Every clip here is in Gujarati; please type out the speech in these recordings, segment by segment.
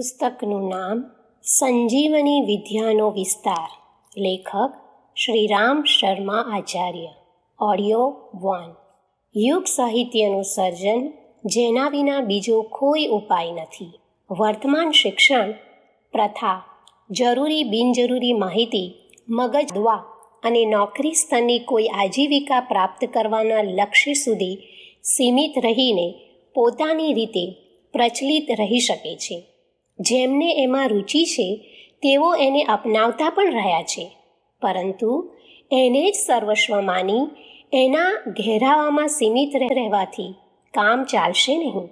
પુસ્તકનું નામ સંજીવની વિદ્યાનો વિસ્તાર. લેખક શ્રીરામ શર્મા આચાર્ય. ઓડિયો 1. યુગ સાહિત્યનું સર્જન જેના વિના બીજો કોઈ ઉપાય નથી. વર્તમાન શિક્ષણ પ્રથા જરૂરી બિનજરૂરી માહિતી, મગજ દ્વા અને નોકરી સ્તરની કોઈ આજીવિકા પ્રાપ્ત કરવાના લક્ષ્ય સુધી સીમિત રહીને પોતાની રીતે પ્રચલિત રહી શકે છે. જેમને એમાં રુચિ છે તેઓ એને અપનાવતા પણ રહ્યા છે, પરંતુ એને જ સર્વસ્વ માની એના ઘેરાવામાં સીમિત રહેવાથી કામ ચાલશે નહીં.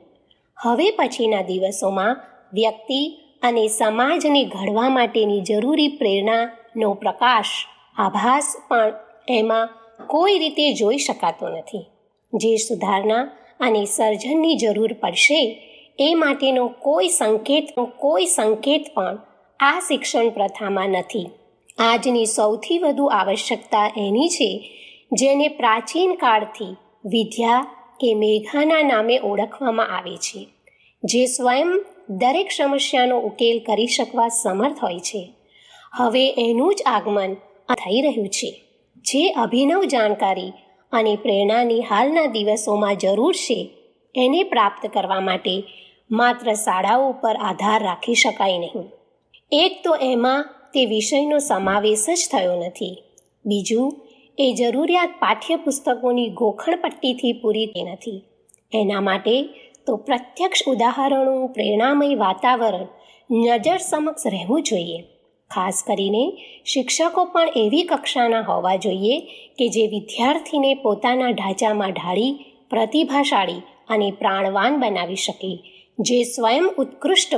હવે પછીના દિવસોમાં વ્યક્તિ અને સમાજને ઘડવા માટેની જરૂરી પ્રેરણાનો પ્રકાશ આભાસ પણ એમાં કોઈ રીતે જોઈ શકાતો નથી. જે સુધારણા અને સર્જનની જરૂર પડશે એ માટેનો કોઈ સંકેત પણ આ શિક્ષણ પ્રથામાં નથી. આજની સૌથી વધુ આવશ્યકતા એની છે જેને પ્રાચીન કાળથી વિદ્યા કે મેઘાના નામે ઓળખવામાં આવે છે, જે સ્વયં દરેક સમસ્યાનો ઉકેલ કરી શકવા સમર્થ હોય છે. હવે એનું જ આગમન થઈ રહ્યું છે. જે અભિનવ જાણકારી અને પ્રેરણાની હાલના દિવસોમાં જરૂર છે એને પ્રાપ્ત કરવા માટે માત્ર શાળાઓ પર આધાર રાખી શકાય નહીં. એક તો એમાં તે વિષયનો સમાવેશ જ થયો નથી. બીજું, એ જરૂરિયાત પાઠ્યપુસ્તકોની ગોખણપટ્ટીથી પૂરી થઈ નથી. એના માટે તો પ્રત્યક્ષ ઉદાહરણો, પ્રેરણામય વાતાવરણ નજર સમક્ષ રહેવું જોઈએ. ખાસ કરીને શિક્ષકો પણ એવી કક્ષાના હોવા જોઈએ કે જે વિદ્યાર્થીને પોતાના ઢાંચામાં ઢાળી પ્રતિભાશાળી અને પ્રાણવાન બનાવી શકે, જે સ્વયં ઉત્કૃષ્ટ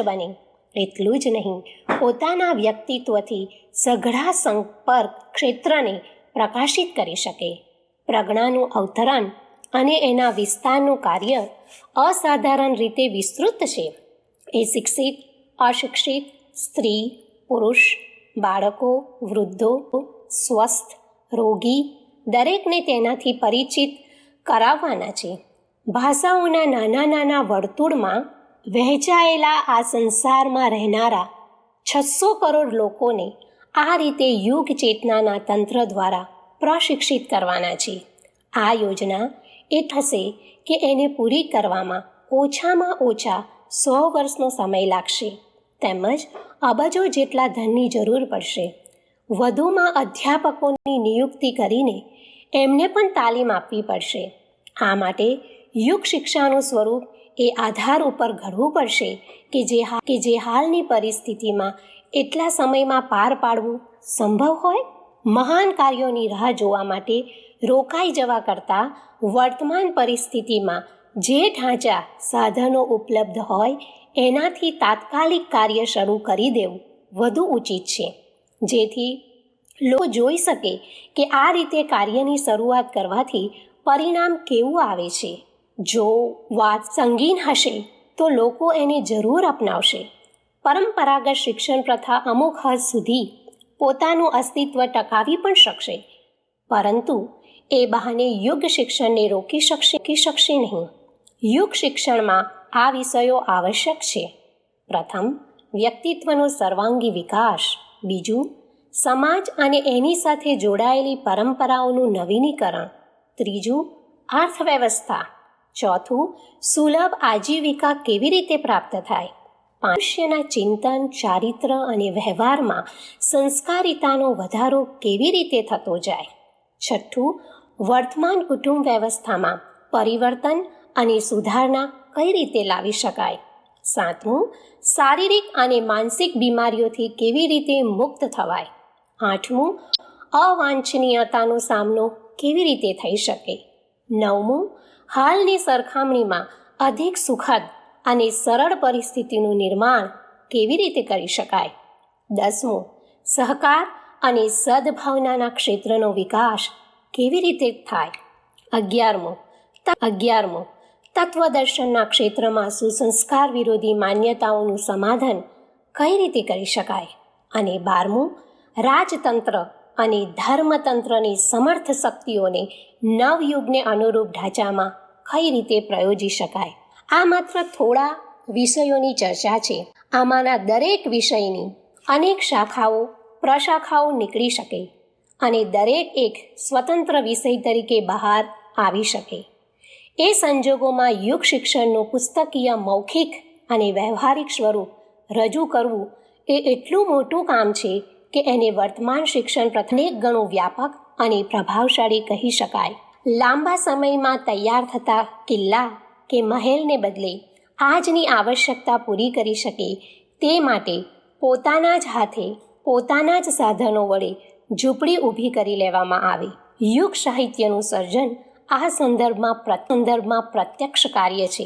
બને. એટલું જ નહીં, પોતાના વ્યક્તિત્વથી સઘળા સંપર્ક ક્ષેત્રને પ્રકાશિત કરી શકે. પ્રજ્ઞાનું અવતરણ અને એના વિસ્તારનું કાર્ય અસાધારણ રીતે વિસ્તૃત છે. એ શિક્ષિત, અશિક્ષિત, સ્ત્રી, પુરુષ, બાળકો, વૃદ્ધો, સ્વસ્થ, રોગી દરેકને તેનાથી પરિચિત કરાવવાના છે. ભાષાઓના નાના નાના વર્તુળમાં વહેંચાયેલા આ સંસારમાં રહેનારા 600 કરોડ લોકોને આ રીતે યુગ ચેતનાના તંત્ર દ્વારા પ્રશિક્ષિત કરવાના છે. આ યોજના એ થશે કે એને પૂરી કરવામાં ઓછામાં ઓછા 100 વર્ષનો સમય લાગશે, તેમજ અબજો જેટલા ધનની જરૂર પડશે. વધુમાં અધ્યાપકોની નિયુક્તિ કરીને એમને પણ તાલીમ આપવી પડશે. આ માટે યુગ શિક્ષાનું સ્વરૂપ એ આધાર ઉપર ઘડવું પડશે કે જે હાલની પરિસ્થિતિમાં એટલા સમયમાં પાર પાડવું સંભવ હોય. મહાન કાર્યોની રાહ જોવા માટે રોકાઈ જવા કરતાં વર્તમાન પરિસ્થિતિમાં જે ઢાંચા સાધનો ઉપલબ્ધ હોય એનાથી તાત્કાલિક કાર્ય શરૂ કરી દેવું વધુ ઉચિત છે, જેથી લોકો જોઈ શકે કે આ રીતે કાર્યની શરૂઆત કરવાથી પરિણામ કેવું આવે છે. જો વાત સંગીન હશે તો લોકો એને જરૂર અપનાવશે. પરંપરાગત શિક્ષણ પ્રથા અમુક હદ સુધી પોતાનું અસ્તિત્વ ટકાવી પણ શકશે, પરંતુ એ બહાને યુગ શિક્ષણને રોકી શકશે નહીં. યુગ શિક્ષણમાં આ વિષયો આવશ્યક છે. પ્રથમ, વ્યક્તિત્વનો સર્વાંગી વિકાસ. બીજું, સમાજ અને એની સાથે જોડાયેલી પરંપરાઓનું નવીનીકરણ. ત્રીજું, અર્થવ્યવસ્થા. ચોથું, સુલભ આજીવિકા કેવી રીતે પ્રાપ્ત થાય. મનુષ્યના ચિંતન, ચારિત્ર અને વ્યવહારમાં સંસ્કારિતાનો વધારો કેવી રીતે થતો જાય. છઠ્ઠું, વર્તમાન કુટુંબ વ્યવસ્થામાં પરિવર્તન અને સુધારણા કઈ રીતે લાવી શકાય. સાતમું, શારીરિક અને માનસિક બીમારીઓથી કેવી રીતે મુક્ત થવાય. આઠમું, અવાંછનીયતાનો સામનો કેવી રીતે થઈ શકે. નવમું, હાલની સરખામણીમાં અધિક સુખદ અને સરળ પરિસ્થિતિનું નિર્માણ કેવી રીતે કરી શકાય. 10મું, સહકાર અને સદભાવનાના ક્ષેત્રનો વિકાસ કેવી રીતે થાય. 11મું, તત્વદર્શનના ક્ષેત્રમાં સુસંસ્કાર વિરોધી માન્યતાઓનું સમાધાન કઈ રીતે કરી શકાય. અને 12મું, રાજતંત્ર અને ધર્મતંત્રની સમર્થ શક્તિઓને નવયુગને અનુરૂપ ઢાંચામાં કઈ રીતે પ્રયોજી શકાય. આ માત્ર થોડા વિષયોની ચર્ચા છે. આમાંના દરેક વિષયની અનેક શાખાઓ પ્રશાખાઓ નીકળી શકે અને દરેક એક સ્વતંત્ર વિષય તરીકે બહાર આવી શકે. એ સંજોગોમાં યુગ શિક્ષણનું પુસ્તકીય મૌખિક અને વ્યવહારિક સ્વરૂપ રજૂ કરવું એ એટલું મોટું કામ છે કે એને વર્તમાન શિક્ષણ અનેક ગણું વ્યાપક અને પ્રભાવશાળી કહી શકાય. લાંબા સમયમાં તૈયાર થતા કિલ્લા કે મહેલને બદલે આજની આવશ્યકતા પૂરી કરી શકે તે માટે પોતાના જ હાથે પોતાના જ સાધનો વડે ઝૂંપડી ઊભી કરી લેવામાં આવે. યુગ સાહિત્યનું સર્જન આ સંદર્ભમાં પ્રત્યક્ષ કાર્ય છે,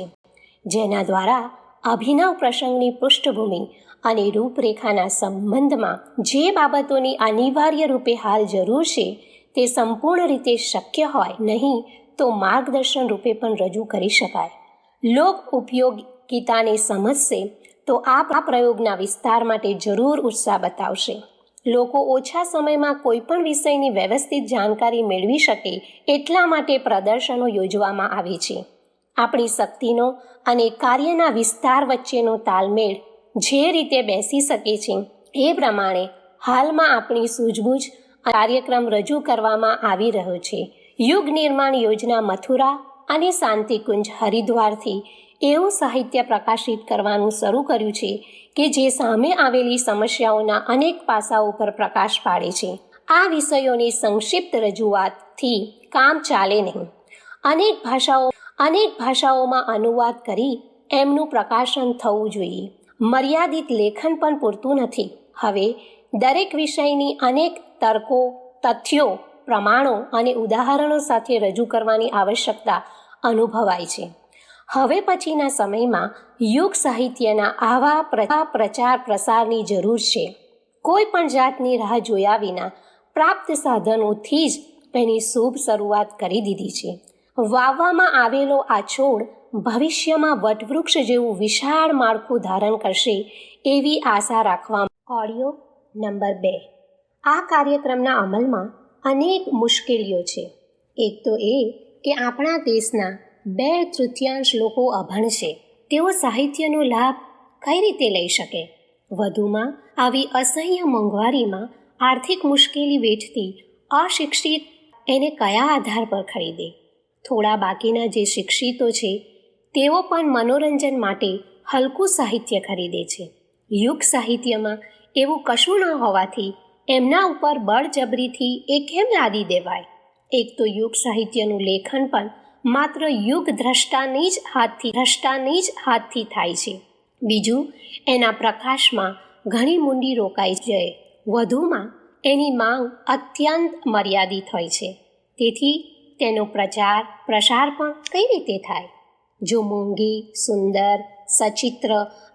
જેના દ્વારા અભિનવ પ્રસંગની પૃષ્ઠભૂમિ અને રૂપરેખાના સંબંધમાં જે બાબતોની અનિવાર્ય રૂપે હાલ જરૂર છે તે સંપૂર્ણ રીતે શક્ય હોય નહીં તો માર્ગદર્શન રૂપે પણ રજૂ કરી શકાય. લોક ઉપયોગિતાને સમજશે તો આ પ્રયોગના વિસ્તાર માટે જરૂર ઉત્સાહ બતાવશે. લોકો ઓછા સમયમાં કોઈ પણ વિષયની વ્યવસ્થિત જાણકારી મેળવી શકે એટલા માટે પ્રદર્શનો યોજવામાં આવે છે. આપણી શક્તિનો અને કાર્યના વિસ્તાર વચ્ચેનો તાલમેળ જે રીતે બેસી શકે છે એ પ્રમાણે હાલમાં આપણી સૂઝબૂઝ કાર્યક્રમ રજૂ કરવામાં આવી રહ્યો છે. યુગ નિર્માણ યોજના મથુરા અને શાંતિકુંજ હરિદ્વારથી એવું સાહિત્ય પ્રકાશિત કરવાનું શરૂ કર્યું છે કે જે સામે આવેલી સમસ્યાઓના અનેક પાસાઓ પર પ્રકાશ પાડે છે. આ વિષયોની સંક્ષિપ્ત રજૂઆતથી કામ ચાલે નહીં. અનેક ભાષાઓમાં અનુવાદ કરી એમનું પ્રકાશન થવું જોઈએ. મર્યાદિત લેખન પણ પૂરતું નથી. હવે દરેક વિષયની અનેક તર્કો, તથ્યો, પ્રમાણો અને ઉદાહરણો સાથે રજૂ કરવાની આવશ્યકતા અનુભવાય છે. હવે પછીના સમયમાં યુગ સાહિત્યના આવા પ્રચાર પ્રસારની જરૂર છે. કોઈ પણ જાતની રાહ જોયા વિના પ્રાપ્ત સાધનોથી જ એની શુભ શરૂઆત કરી દીધી છે. વાવવામાં આવેલો આ છોડ ભવિષ્યમાં વટવૃક્ષ જેવું વિશાળ માળખું ધારણ કરશે એવી આશા રાખવામાં. Audio number 2. આ કાર્યક્રમના અમલમાં અનેક મુશ્કેલીઓ છે. એક તો એ કે આપણા દેશના 2/3 લોકો અભણ છે. તેઓ સાહિત્યનો લાભ કઈ રીતે લઈ શકે? વધુમાં આવી અસહ્ય મોંઘવારીમાં આર્થિક મુશ્કેલી વેઠતી અશિક્ષિત એને કયા આધાર પર ખરીદે? થોડા બાકીના જે શિક્ષિતો છે તેઓ પણ મનોરંજન માટે હલકું સાહિત્ય ખરીદે છે. યુગ સાહિત્યમાં એવું કશું ન હોવાથી એમના ઉપર બળજબરીથી એ કેમ લાદી દેવાય? એક તો યુગ સાહિત્યનું લેખન પણ માત્ર યુગ દ્રષ્ટાની જ હાથથી થાય છે. બીજું, એના પ્રકાશમાં ઘણી મૂંડી રોકાઈ જાય. વધુમાં એની માંગ અત્યંત મર્યાદિત હોય છે. તેથી તેનો પ્રચાર પ્રસાર પણ કઈ રીતે થાય? જો મોંઘી, સુંદર, સચિત્ર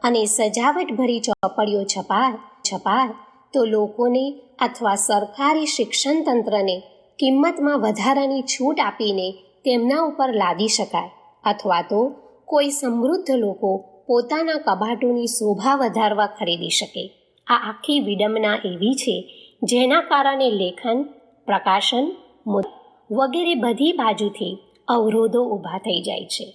અને સજાવટભરી ચોપડીઓ છપાય તો લોકોને અથવા સરકારી શિક્ષણ તંત્રને કિંમતમાં વધારાની છૂટ આપીને તેમના ઉપર લાદી શકાય, અથવા તો કોઈ સમૃદ્ધ લોકો પોતાના કબાટોની શોભા વધારવા ખરીદી શકે. આ આખી વિડંબના એવી છે જેના કારણે લેખન, પ્રકાશન વગેરે બધી બાજુથી અવરોધો ઊભા થઈ જાય છે.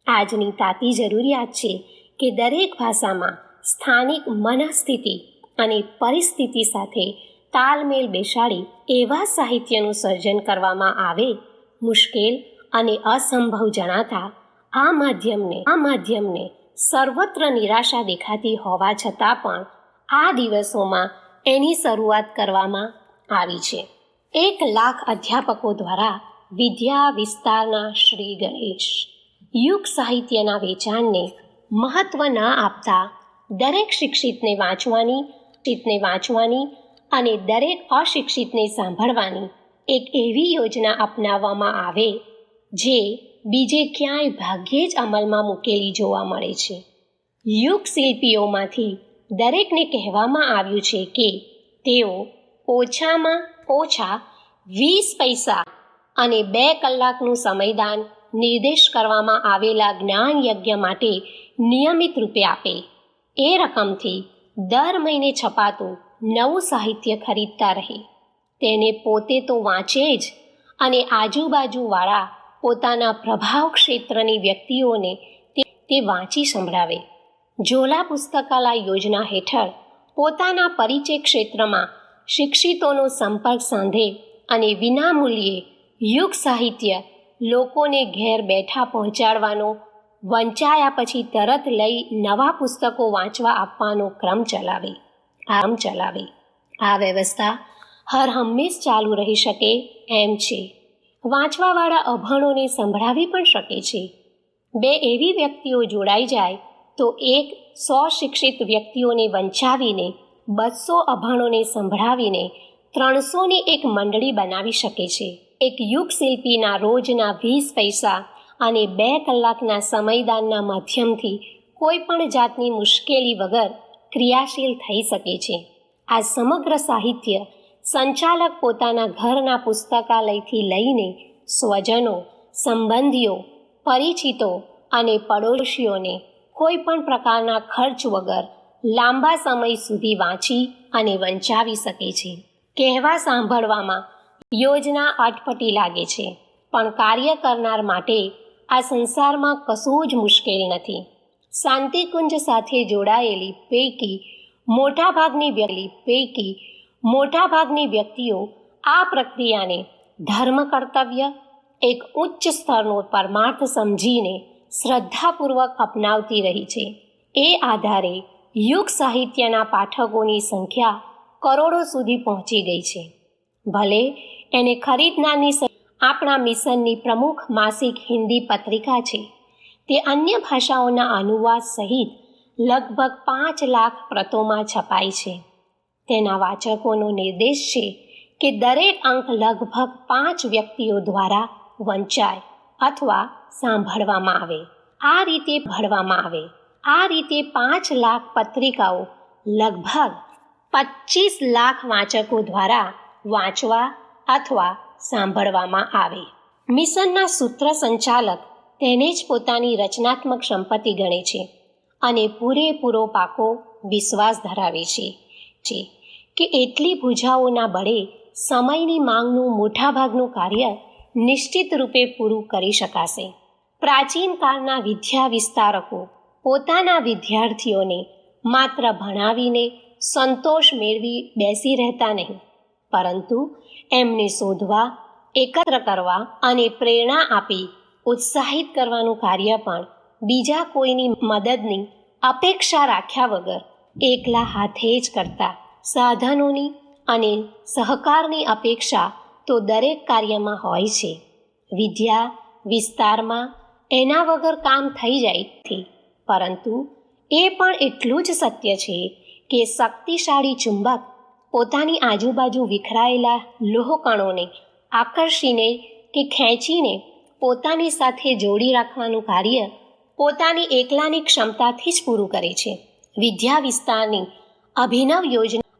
આજની તાતી જરૂરિયાત છે કે દરેક ભાષામાં સ્થાનિક મનઃસ્થિતિ અને પરિસ્થિતિ સાથે તાલમેલ બેસાડી એવા સાહિત્યનું સર્જન કરવામાં આવે. મુશ્કેલ અને અસંભવ જણાતા આ માધ્યમને સર્વત્ર નિરાશા દેખાતી હોવા છતાં પણ આ દિવસોમાં એની શરૂઆત કરવામાં આવી છે. 1,00,000 અધ્યાપકો દ્વારા વિદ્યા વિસ્તારના શ્રી ગણેશ. યુગ સાહિત્યના વેચાણને મહત્ત્વ ન આપતા દરેક શિક્ષિતને વાંચવાની અને દરેક અશિક્ષિતને સાંભળવાની એક એવી યોજના અપનાવવામાં આવે જે બીજે ક્યાંય ભાગ્યે જ અમલમાં મૂકેલી જોવા મળે છે. યુગ શિલ્પીઓમાંથી દરેકને કહેવામાં આવ્યું છે કે તેઓ ઓછામાં ઓછા 20 પૈસા અને 2 કલાકનું સમયદાન નિર્દેશ કરવામાં આવેલા જ્ઞાન યજ્ઞ માટે નિયમિત રૂપે આપે. એ રકમથી દર મહિને છપાતું નવું સાહિત્ય ખરીદતા રહે. તેને પોતે તો વાંચે જ અને આજુબાજુવાળા પોતાના પ્રભાવ ક્ષેત્રની વ્યક્તિઓને તે વાંચી સંભળાવે. ઝોલા પુસ્તકાલય યોજના હેઠળ પોતાના પરિચય ક્ષેત્રમાં શિક્ષિતોનો સંપર્ક સાંધે અને વિનામૂલ્યે યુગ સાહિત્ય લોકોને ઘેર બેઠા પહોંચાડવાનો, વંચાયા પછી તરત લઈ નવા પુસ્તકો વાંચવા આપવાનો ક્રમ ચલાવે. આ વ્યવસ્થા હર હંમેશ ચાલુ રહી શકે એમ છે. વાંચવાવાળા અભણોને સંભળાવી પણ શકે છે. 2 એવી વ્યક્તિઓ જોડાઈ જાય તો 100 શિક્ષિત વ્યક્તિઓને વંચાવીને 200 અભણોને સંભળાવીને 300ની એક મંડળી બનાવી શકે છે. એક યુગ શિલ્પીના રોજના 20 પૈસા અને 2 કલાકના સમયદાનના માધ્યમથી કોઈ પણ જાતની મુશ્કેલી વગર ક્રિયાશીલ થઈ શકે છે. આ સમગ્ર સાહિત્ય સંચાલક પોતાના ઘરના પુસ્તકાલયથી લઈને સ્વજનો, સંબંધીઓ, પરિચિતો અને પડોશીઓને કોઈ પણ પ્રકારના ખર્ચ વગર લાંબા સમય સુધી વાંચી અને વંચાવી શકે છે. કહેવા સાંભળવામાં યોજના અટપટી લાગે છે, પણ કાર્ય કરનાર માટે આ સંસારમાં કશું જ મુશ્કેલ નથી. શાંતિકુંજ સાથે જોડાયેલી પૈકી મોટાભાગની વ્યક્તિઓ આ પ્રક્રિયાને ધર્મ કર્તવ્ય, એક ઉચ્ચ સ્તરનો પરમાર્થ સમજીને શ્રદ્ધાપૂર્વક અપનાવતી રહી છે. એ આધારે યુગ સાહિત્યના પાઠકોની સંખ્યા કરોડો સુધી પહોંચી ગઈ છે. ભલે એને ખરીદનારની આપણા મિશનની પ્રમુખ માસિક હિન્દી પત્રિકા છે. તે અન્ય ભાષાઓના અનુવાદ સહિત લગભગ 5 લાખ પ્રતોમાં છપાય છે. તેના વાચકોનો નિર્દેશ છે કે દરેક અંક લગભગ 5 વ્યક્તિઓ દ્વારા વંચાય અથવા સાંભળવામાં આવે. આ રીતે 5 લાખ પત્રિકાઓ લગભગ 25 લાખ વાચકો દ્વારા વાંચવા અથવા સાંભળવામાં આવે. મિશનના સૂત્ર સંચાલક તેને જ પોતાની રચનાત્મક સંપત્તિ ગણે છે અને પૂરેપૂરો પાકો વિશ્વાસ ધરાવે છે કે એટલી ભૂજાઓના બળે સમયની માંગનું મોટાભાગનું કાર્ય નિશ્ચિત રૂપે પૂરું કરી શકાશે. પ્રાચીન કાળના વિદ્યા વિસ્તારકો પોતાના વિદ્યાર્થીઓને માત્ર ભણાવીને સંતોષ મેળવી બેસી રહેતા નહીં, પરંતુ એમને શોધવા, એકત્ર કરવા અને પ્રેરણા આપી ઉત્સાહિત કરવાનું કાર્ય પણ બીજા કોઈની મદદની અપેક્ષા રાખ્યા વગર એકલા હાથે જ કરતા. સાધનોની અને સહકારની અપેક્ષા તો દરેક કાર્યમાં હોય છે. વિદ્યા વિસ્તારમાં એના વગર કામ થઈ જાય છે, પરંતુ એ પણ એટલું જ સત્ય છે કે શક્તિશાળી ચુંબક પોતાની આજુબાજુ વિખરાયેલા લોહકણોને આકર્ષીને કે ખેંચીને પોતાની સાથે જોડી રાખવાનું કાર્ય પોતાની એકલાની ક્ષમતાથી જ પૂરું કરે છે. વિદ્યા વિસ્તારની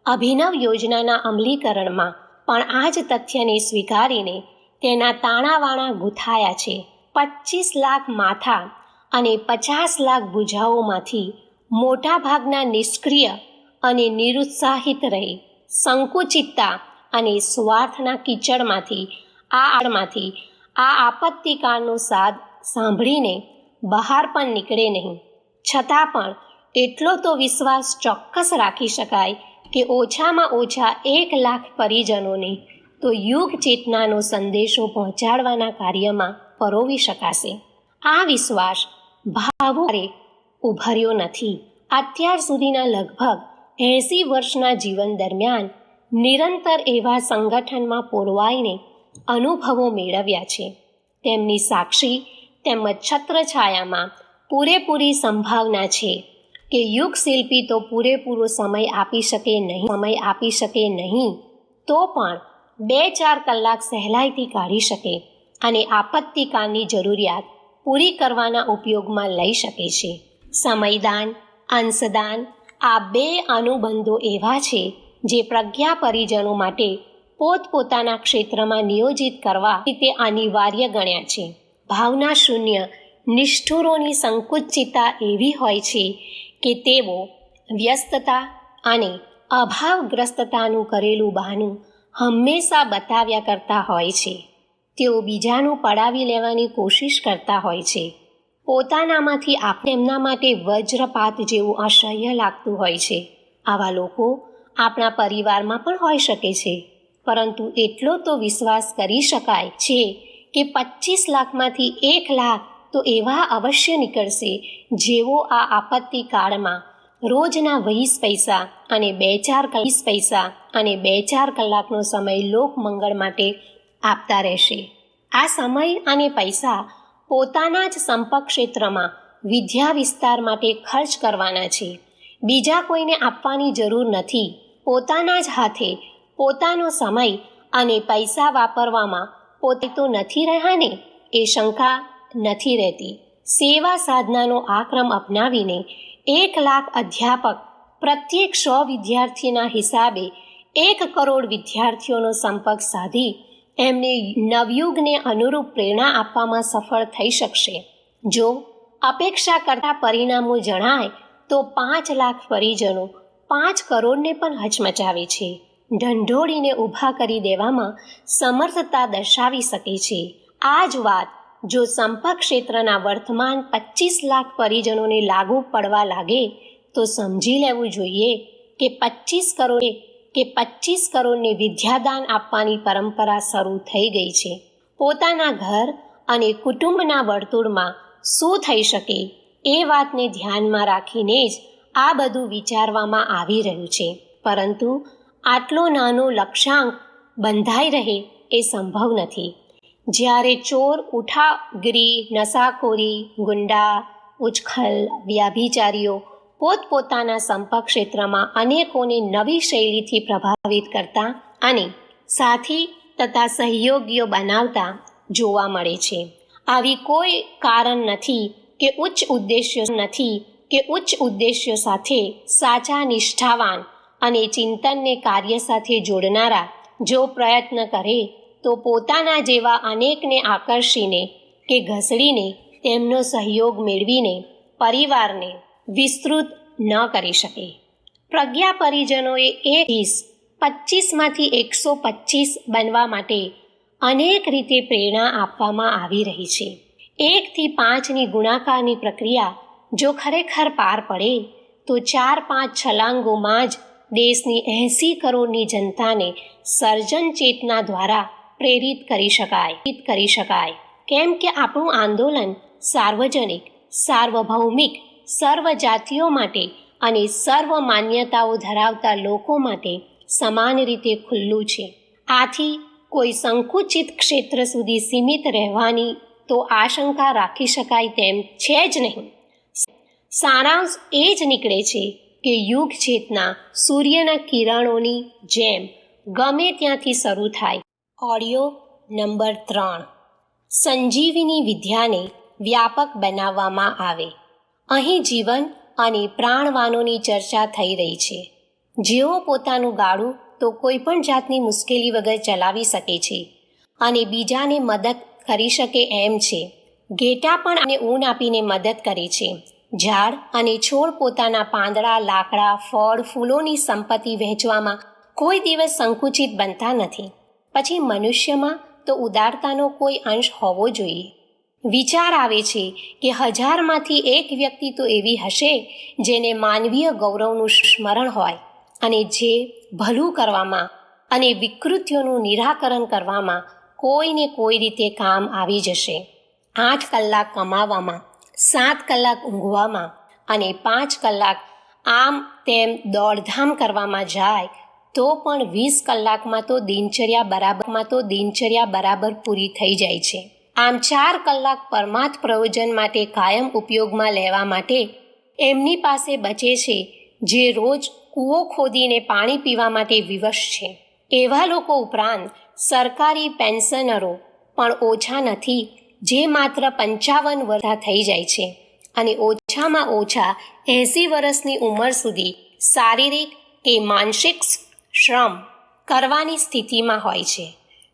અભિનવ યોજનાના અમલીકરણમાં પણ આ જ તથ્યને સ્વીકારીને તેના તાણાવાણા ગૂંથાયા છે. 25 લાખ માથા અને 50 લાખ ભુજાઓમાંથી મોટાભાગના નિષ્ક્રિય અને નિરુત્સાહિત રહી સંકુચિતતા અને સ્વાર્થના કીચડમાંથી આ આપત્તિકાળનો સાદ સાંભળીને બહાર પણ નીકળે નહીં. છતાં પણ એટલો તો વિશ્વાસ ચોક્કસ રાખી શકાય કે ઓછામાં ઓછા 1 લાખ પરિજનોને તો યુગ ચેતનાનો સંદેશો પહોંચાડવાના કાર્યમાં પરોવી શકાશે. આ વિશ્વાસ ભાવોરે ઉભર્યો નથી. અત્યાર સુધીના લગભગ 80 વર્ષના જીવન દરમિયાન નિરંતર એવા સંગઠનમાં પોરવાઈને અનુભવો મેળવ્યા છે. તેમની સાક્ષી તેમજ છત્રછાયામાં પૂરેપૂરી સંભાવના છે કે યુગ શિલ્પી તો પૂરેપૂરો સમય આપી શકે નહીં તો પણ 2-4 કલાક સહેલાઈથી કાઢી શકે અને આપત્તિકાળની જરૂરિયાત પૂરી કરવાના ઉપયોગમાં લઈ શકે છે. સમયદાન, અંશદાન આ 2 અનુબંધો એવા છે જે પ્રજ્ઞા પરિજનો માટે પોતપોતાના ક્ષેત્રમાં નિયોજિત કરવા તે અનિવાર્ય ગણ્યા છે. ભાવના શૂન્ય નિષ્ઠુરોની સંકુચિતતા એવી હોય છે કે તેઓ વ્યસ્તતા અને અભાવગ્રસ્તતાનું કરેલું બહાનું હંમેશા બતાવ્યા કરતા હોય છે. તેઓ બીજાનું પડાવી લેવાની કોશિશ કરતા હોય છે. પોતાનામાંથી એમના માટે વજ્રપાત જેવું અસહ્ય લાગતું હોય છે. આવા લોકો આપણા પરિવારમાં પણ હોઈ શકે છે, પરંતુ એટલો તો વિશ્વાસ કરી શકાય છે કે 25 લાખમાંથી 1 લાખ તો એવા અવશ્ય નીકળશે જેઓ આ આપત્તિ કાળમાં રોજના 20 પૈસા અને 2-4 પૈસા અને 2-4 કલાકનો સમય લોકમંગળ માટે આપતા રહેશે. આ સમય અને પૈસા પોતાના જ સંપર્ક ક્ષેત્રમાં વિદ્યા વિસ્તાર માટે ખર્ચ કરવાના છે. બીજા કોઈને આપવાની જરૂર નથી. પોતાના જ હાથે પોતાનો સમય અને પૈસા વાપરવામાં પોતે તો નથી રહ્યા ને એ શંકા નથી રહેતી. સેવા સાધનાનો આ ક્રમ અપનાવીને 1 લાખ અધ્યાપક પ્રત્યેક 100 વિદ્યાર્થીના હિસાબે 1 કરોડ વિદ્યાર્થીઓનો સંપર્ક સાધી એમને નવયુગને અનુરૂપ પ્રેરણા આપવામાં સફળ થઈ શકશે. જો અપેક્ષા કરતા પરિણામો જણાય તો 5 લાખ પરિજનો 5 કરોડને પણ હચમચાવે છે. ઢંઢોળીને ઊભા કરી દેવામાં સમર્થતા દર્શાવી શકે છે. આ જ વાત જો સંપર્ક ક્ષેત્રના વર્તમાન 25 લાખ પરિજનોને લાગુ પડવા લાગે તો સમજી લેવું જોઈએ કે 25 કરોડને વિદ્યાદાન આપવાની પરંપરા શરૂ થઈ ગઈ છે. પોતાના ઘર અને કુટુંબના વર્તુળમાં શું થઈ શકે એ વાતને ધ્યાનમાં રાખીને જ આ બધું વિચારવામાં આવી રહ્યું છે. પરંતુ આટલો નાનો લક્ષ્યાંક બંધાઈ રહે એ સંભવ નથી. જ્યારે ચોર, ઉઠાગીરી, નશાખોરી, ગુંડા, ઉચ્છખલ, વ્યાભિચારીઓ પોતપોતાના સંપર્ક ક્ષેત્રમાં અનેકોને નવી શૈલીથી પ્રભાવિત કરતા અને સાથી તથા સહયોગીઓ બનાવતા જોવા મળે છે. આવી કોઈ કારણ નથી કે ઉચ્ચ ઉદ્દેશ્યો સાથે સાચા, નિષ્ઠાવાન અને ચિંતનને કાર્ય સાથે જોડનારા જો પ્રયત્ન કરે તો પોતાના જેવા અનેકને આકર્ષીને કે ઘસડીને તેમનો સહયોગ મેળવીને પરિવારને વિસ્તૃત ન કરી શકે. પ્રજ્ઞા પરિજનોએ 25માંથી 125 બનવા માટે અનેક રીતે પ્રેરણા આપવામાં આવી રહી છે. 1થી 5ની ગુણાકારની પ્રક્રિયા જો ખરેખર પાર પડે તો 4-5 છલાંગોમાં જ દેશની 80 કરોડની જનતાને સર્જન ચેતના દ્વારા પ્રેરિત કરી શકાય. કેમ કે આપણું આંદોલન સાર્વજનિક, સાર્વભૌમિક, સર્વ જાતિઓ માટે અને સર્વ માન્યતાઓ ધરાવતા લોકો માટે સમાન રીતે ખુલ્લું છે. આથી કોઈ સંકુચિત ક્ષેત્ર સુધી સીમિત રહેવાની તો આશંકા રાખી શકાય તેમ છે જ નહીં. સારાંશ એ જ નીકળે છે કે યુગ ચેતના સૂર્યના કિરણોની જેમ ગમે ત્યાંથી શરૂ થાય. Audio number 3. સંજીવની વિદ્યાને વ્યાપક બનાવવામાં આવે. અહીં જીવન અને પ્રાણવાનોની ચર્ચા થઈ રહી છે. જેઓ પોતાનું ગાડું તો કોઈ પણ જાતની મુશ્કેલી વગર ચલાવી શકે છે અને બીજાને મદદ કરી શકે એમ છે. ઘેટાં પણ આને ઊન આપીને મદદ કરે છે. ઝાડ અને છોડ પોતાના પાંદડા, લાકડા, ફળ, ફૂલોની સંપત્તિ વહેંચવામાં કોઈ દિવસ સંકુચિત બનતા નથી. પછી મનુષ્યમાં તો ઉદારતાનો કોઈ અંશ હોવો જોઈએ. વિચાર આવે છે કે 1000માંથી 1 વ્યક્તિ તો એવી હશે જેને માનવીય ગૌરવનું સ્મરણ હોય અને જે ભલું કરવામાં અને વિકૃતિઓનું નિરાકરણ કરવામાં કોઈને કોઈ રીતે કામ આવી જશે. 8 કલાક કમાવામાં, 7 કલાક ઊંઘવામાં અને 5 કલાક આમ તેમ દોડધામ કરવામાં જાય તો પણ 20 કલાકમાં તો દિનચર્યા બરાબર પૂરી થઈ જાય છે. આમ 4 કલાક પરમાર્થ પ્રયોજન માટે કાયમ ઉપયોગમાં લેવા માટે એમની પાસે બચે છે જે રોજ કૂવો ખોદીને પાણી પીવા માટે વિવશ છે. એવા લોકો ઉપરાંત સરકારી પેન્શનરો પણ ઓછા નથી જે માત્ર 55 વર્ષના થઈ જાય છે અને ઓછામાં ઓછા 80 વર્ષની ઉંમર સુધી શારીરિક કે માનસિક શ્રમ કરવાની સ્થિતિમાં હોય છે.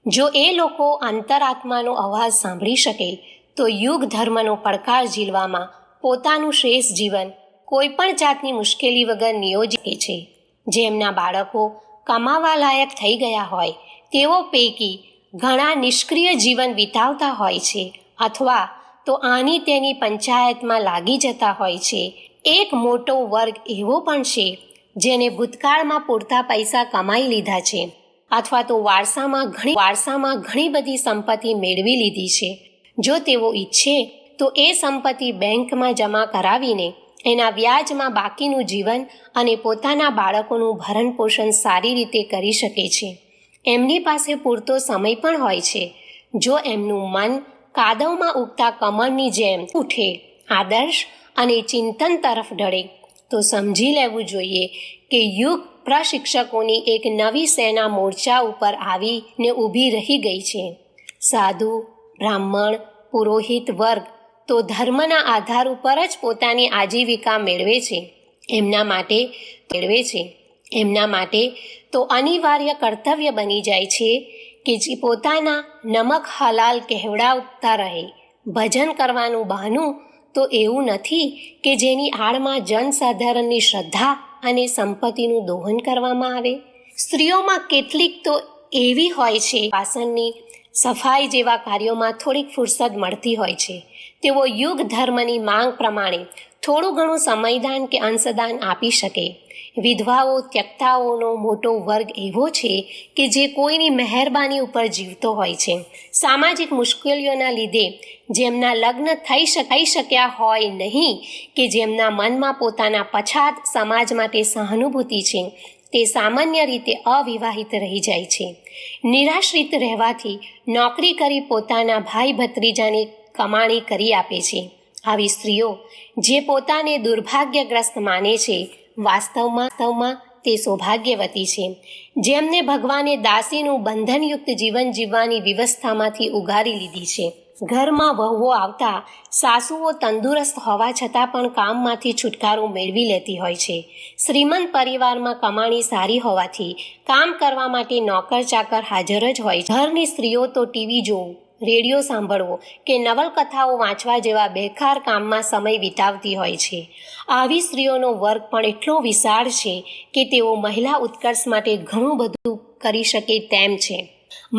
જો એ લોકો અંતરાત્માનો અવાજ સાંભળી શકે તો યુગ ધર્મનો પડકાર ઝીલવામાં પોતાનું શ્રેષ્ઠ જીવન કોઈ પણ જાતની મુશ્કેલી વગર નિયોજે છે. જેમના બાળકો કમાવા લાયક થઈ ગયા હોય તેઓ પૈકી ઘણા નિષ્ક્રિય જીવન વિતાવતા હોય છે અથવા તો તો આની તેની પંચાયતમાં લાગી જતા હોય છે. એક મોટો વર્ગ એવો પણ છે જેને ભૂતકાળમાં પૂરતા પૈસા કમાઈ લીધા છે અથવા તો વારસામાં ઘણી બધી સંપત્તિ મેળવી લીધી છે. જો તેઓ ઈચ્છે તો એ સંપત્તિ બેંકમાં જમા કરાવીને એના વ્યાજમાં બાકીનું જીવન અને પોતાના બાળકોનું ભરણ પોષણ સારી રીતે કરી શકે છે. એમની પાસે પૂરતો સમય પણ હોય છે. જો એમનું મન કાદવમાં ઉગતા કમળની જેમ ઉઠે, આદર્શ અને ચિંતન તરફ ઢળે, તો સમજી લેવું જોઈએ કે યુગ પ્રશિક્ષકોની એક નવી સેના મોરચા ઉપર આવીને ઊભી રહી ગઈ છે. સાધુ, બ્રાહ્મણ, પુરોહિત વર્ગ તો ધર્મના આધાર ઉપર જ પોતાની આજીવિકા મેળવે છે. એમના માટે તો અનિવાર્ય કર્તવ્ય બની જાય છે કે જે પોતાના નમક હલાલ કહેવડાવતા રહે. ભજન કરવાનું બહાનું તો એવું નથી કે જેની આડમાં જનસાધારણની શ્રદ્ધા અને સંપત્તિનું દોહન કરવામાં આવે. સ્ત્રીઓમાં કેટલીક તો એવી હોય છે, વાસણની સફાઈ જેવા કાર્યોમાં થોડીક ફુરસદ મળતી હોય છે. તેઓ યુગ ધર્મની માંગ પ્રમાણે થોડું ઘણું સમયદાન કે અંશદાન આપી શકે. વિધવાઓ, ત્યક્તાઓનો મોટો વર્ગ એવો છે કે જે કોઈની મહેરબાની ઉપર જીવતો હોય છે. સામાજિક મુશ્કેલીઓના લીધે જેમના લગ્ન થઈ શક્યા હોય નહીં, કે જેમના મનમાં પોતાના પછાત સમાજ માટે સહાનુભૂતિ છે, તે સામાન્ય રીતે અવિવાહિત રહી જાય છે. નિરાશ્રિત રહેવાથી નોકરી કરી પોતાના ભાઈ ભત્રીજાની કમાણી કરી આપે છે. આવી સ્ત્રીઓ જે પોતાને દુર્ભાગ્યગ્રસ્ત માને છે, વાસ્તવમાં તે સૌભાગ્યવતી છે, જેમને ભગવાને દાસીનું બંધનયુક્ત જીવન જીવવાની વ્યવસ્થામાંથી ઉગારી લીધી છે. ઘરમાં વહુઓ આવતા સાસુઓ તંદુરસ્ત હોવા છતાં પણ કામમાંથી છુટકારો મેળવી લેતી હોય છે. શ્રીમંત પરિવારમાં કમાણી સારી હોવાથી કામ કરવા માટે નોકર ચાકર હાજર જ હોય છે. ઘરની સ્ત્રીઓ તો ટીવી જોવું, રેડિયો સાંભળવો કે નવલકથાઓ વાંચવા જેવા બેકાર કામમાં સમય વિતાવતી હોય છે. આવી સ્ત્રીઓનો વર્ગ પણ એટલો વિશાળ છે કે તેઓ મહિલા ઉત્કર્ષ માટે ઘણું બધું કરી શકે તેમ છે.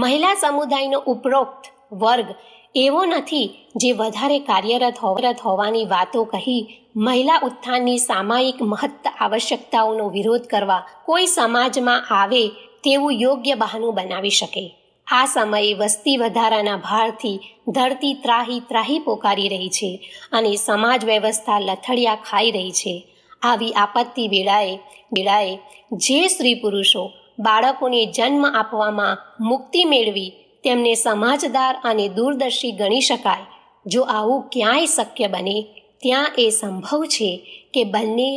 મહિલા સમુદાયનો ઉપરોક્ત વર્ગ એવો નથી જે વધારે કાર્યરત હોવાની વાતો કહી મહિલા ઉત્થાનની સામાયિક મહત્ત આવશ્યકતાઓનો વિરોધ કરવા કોઈ સમાજમાં આવે તેવું યોગ્ય બહાનું બનાવી શકે. આ સમયે વસ્તી વધારાના ભારથી ધરતી ત્રાહી પોકારી રહી છે અને સમાજ વ્યવસ્થા લથડિયા ખાઈ રહી છે. આવી આપત્તિ વેળાએ જે સ્ત્રી પુરુષો બાળકોને જન્મ આપવામાં મુક્તિ મેળવી તેમને સમાજદાર અને દૂરદર્શી ગણી શકાય. જો આવું ક્યાંય શક્ય બને ત્યાં એ સંભવ છે કે બંને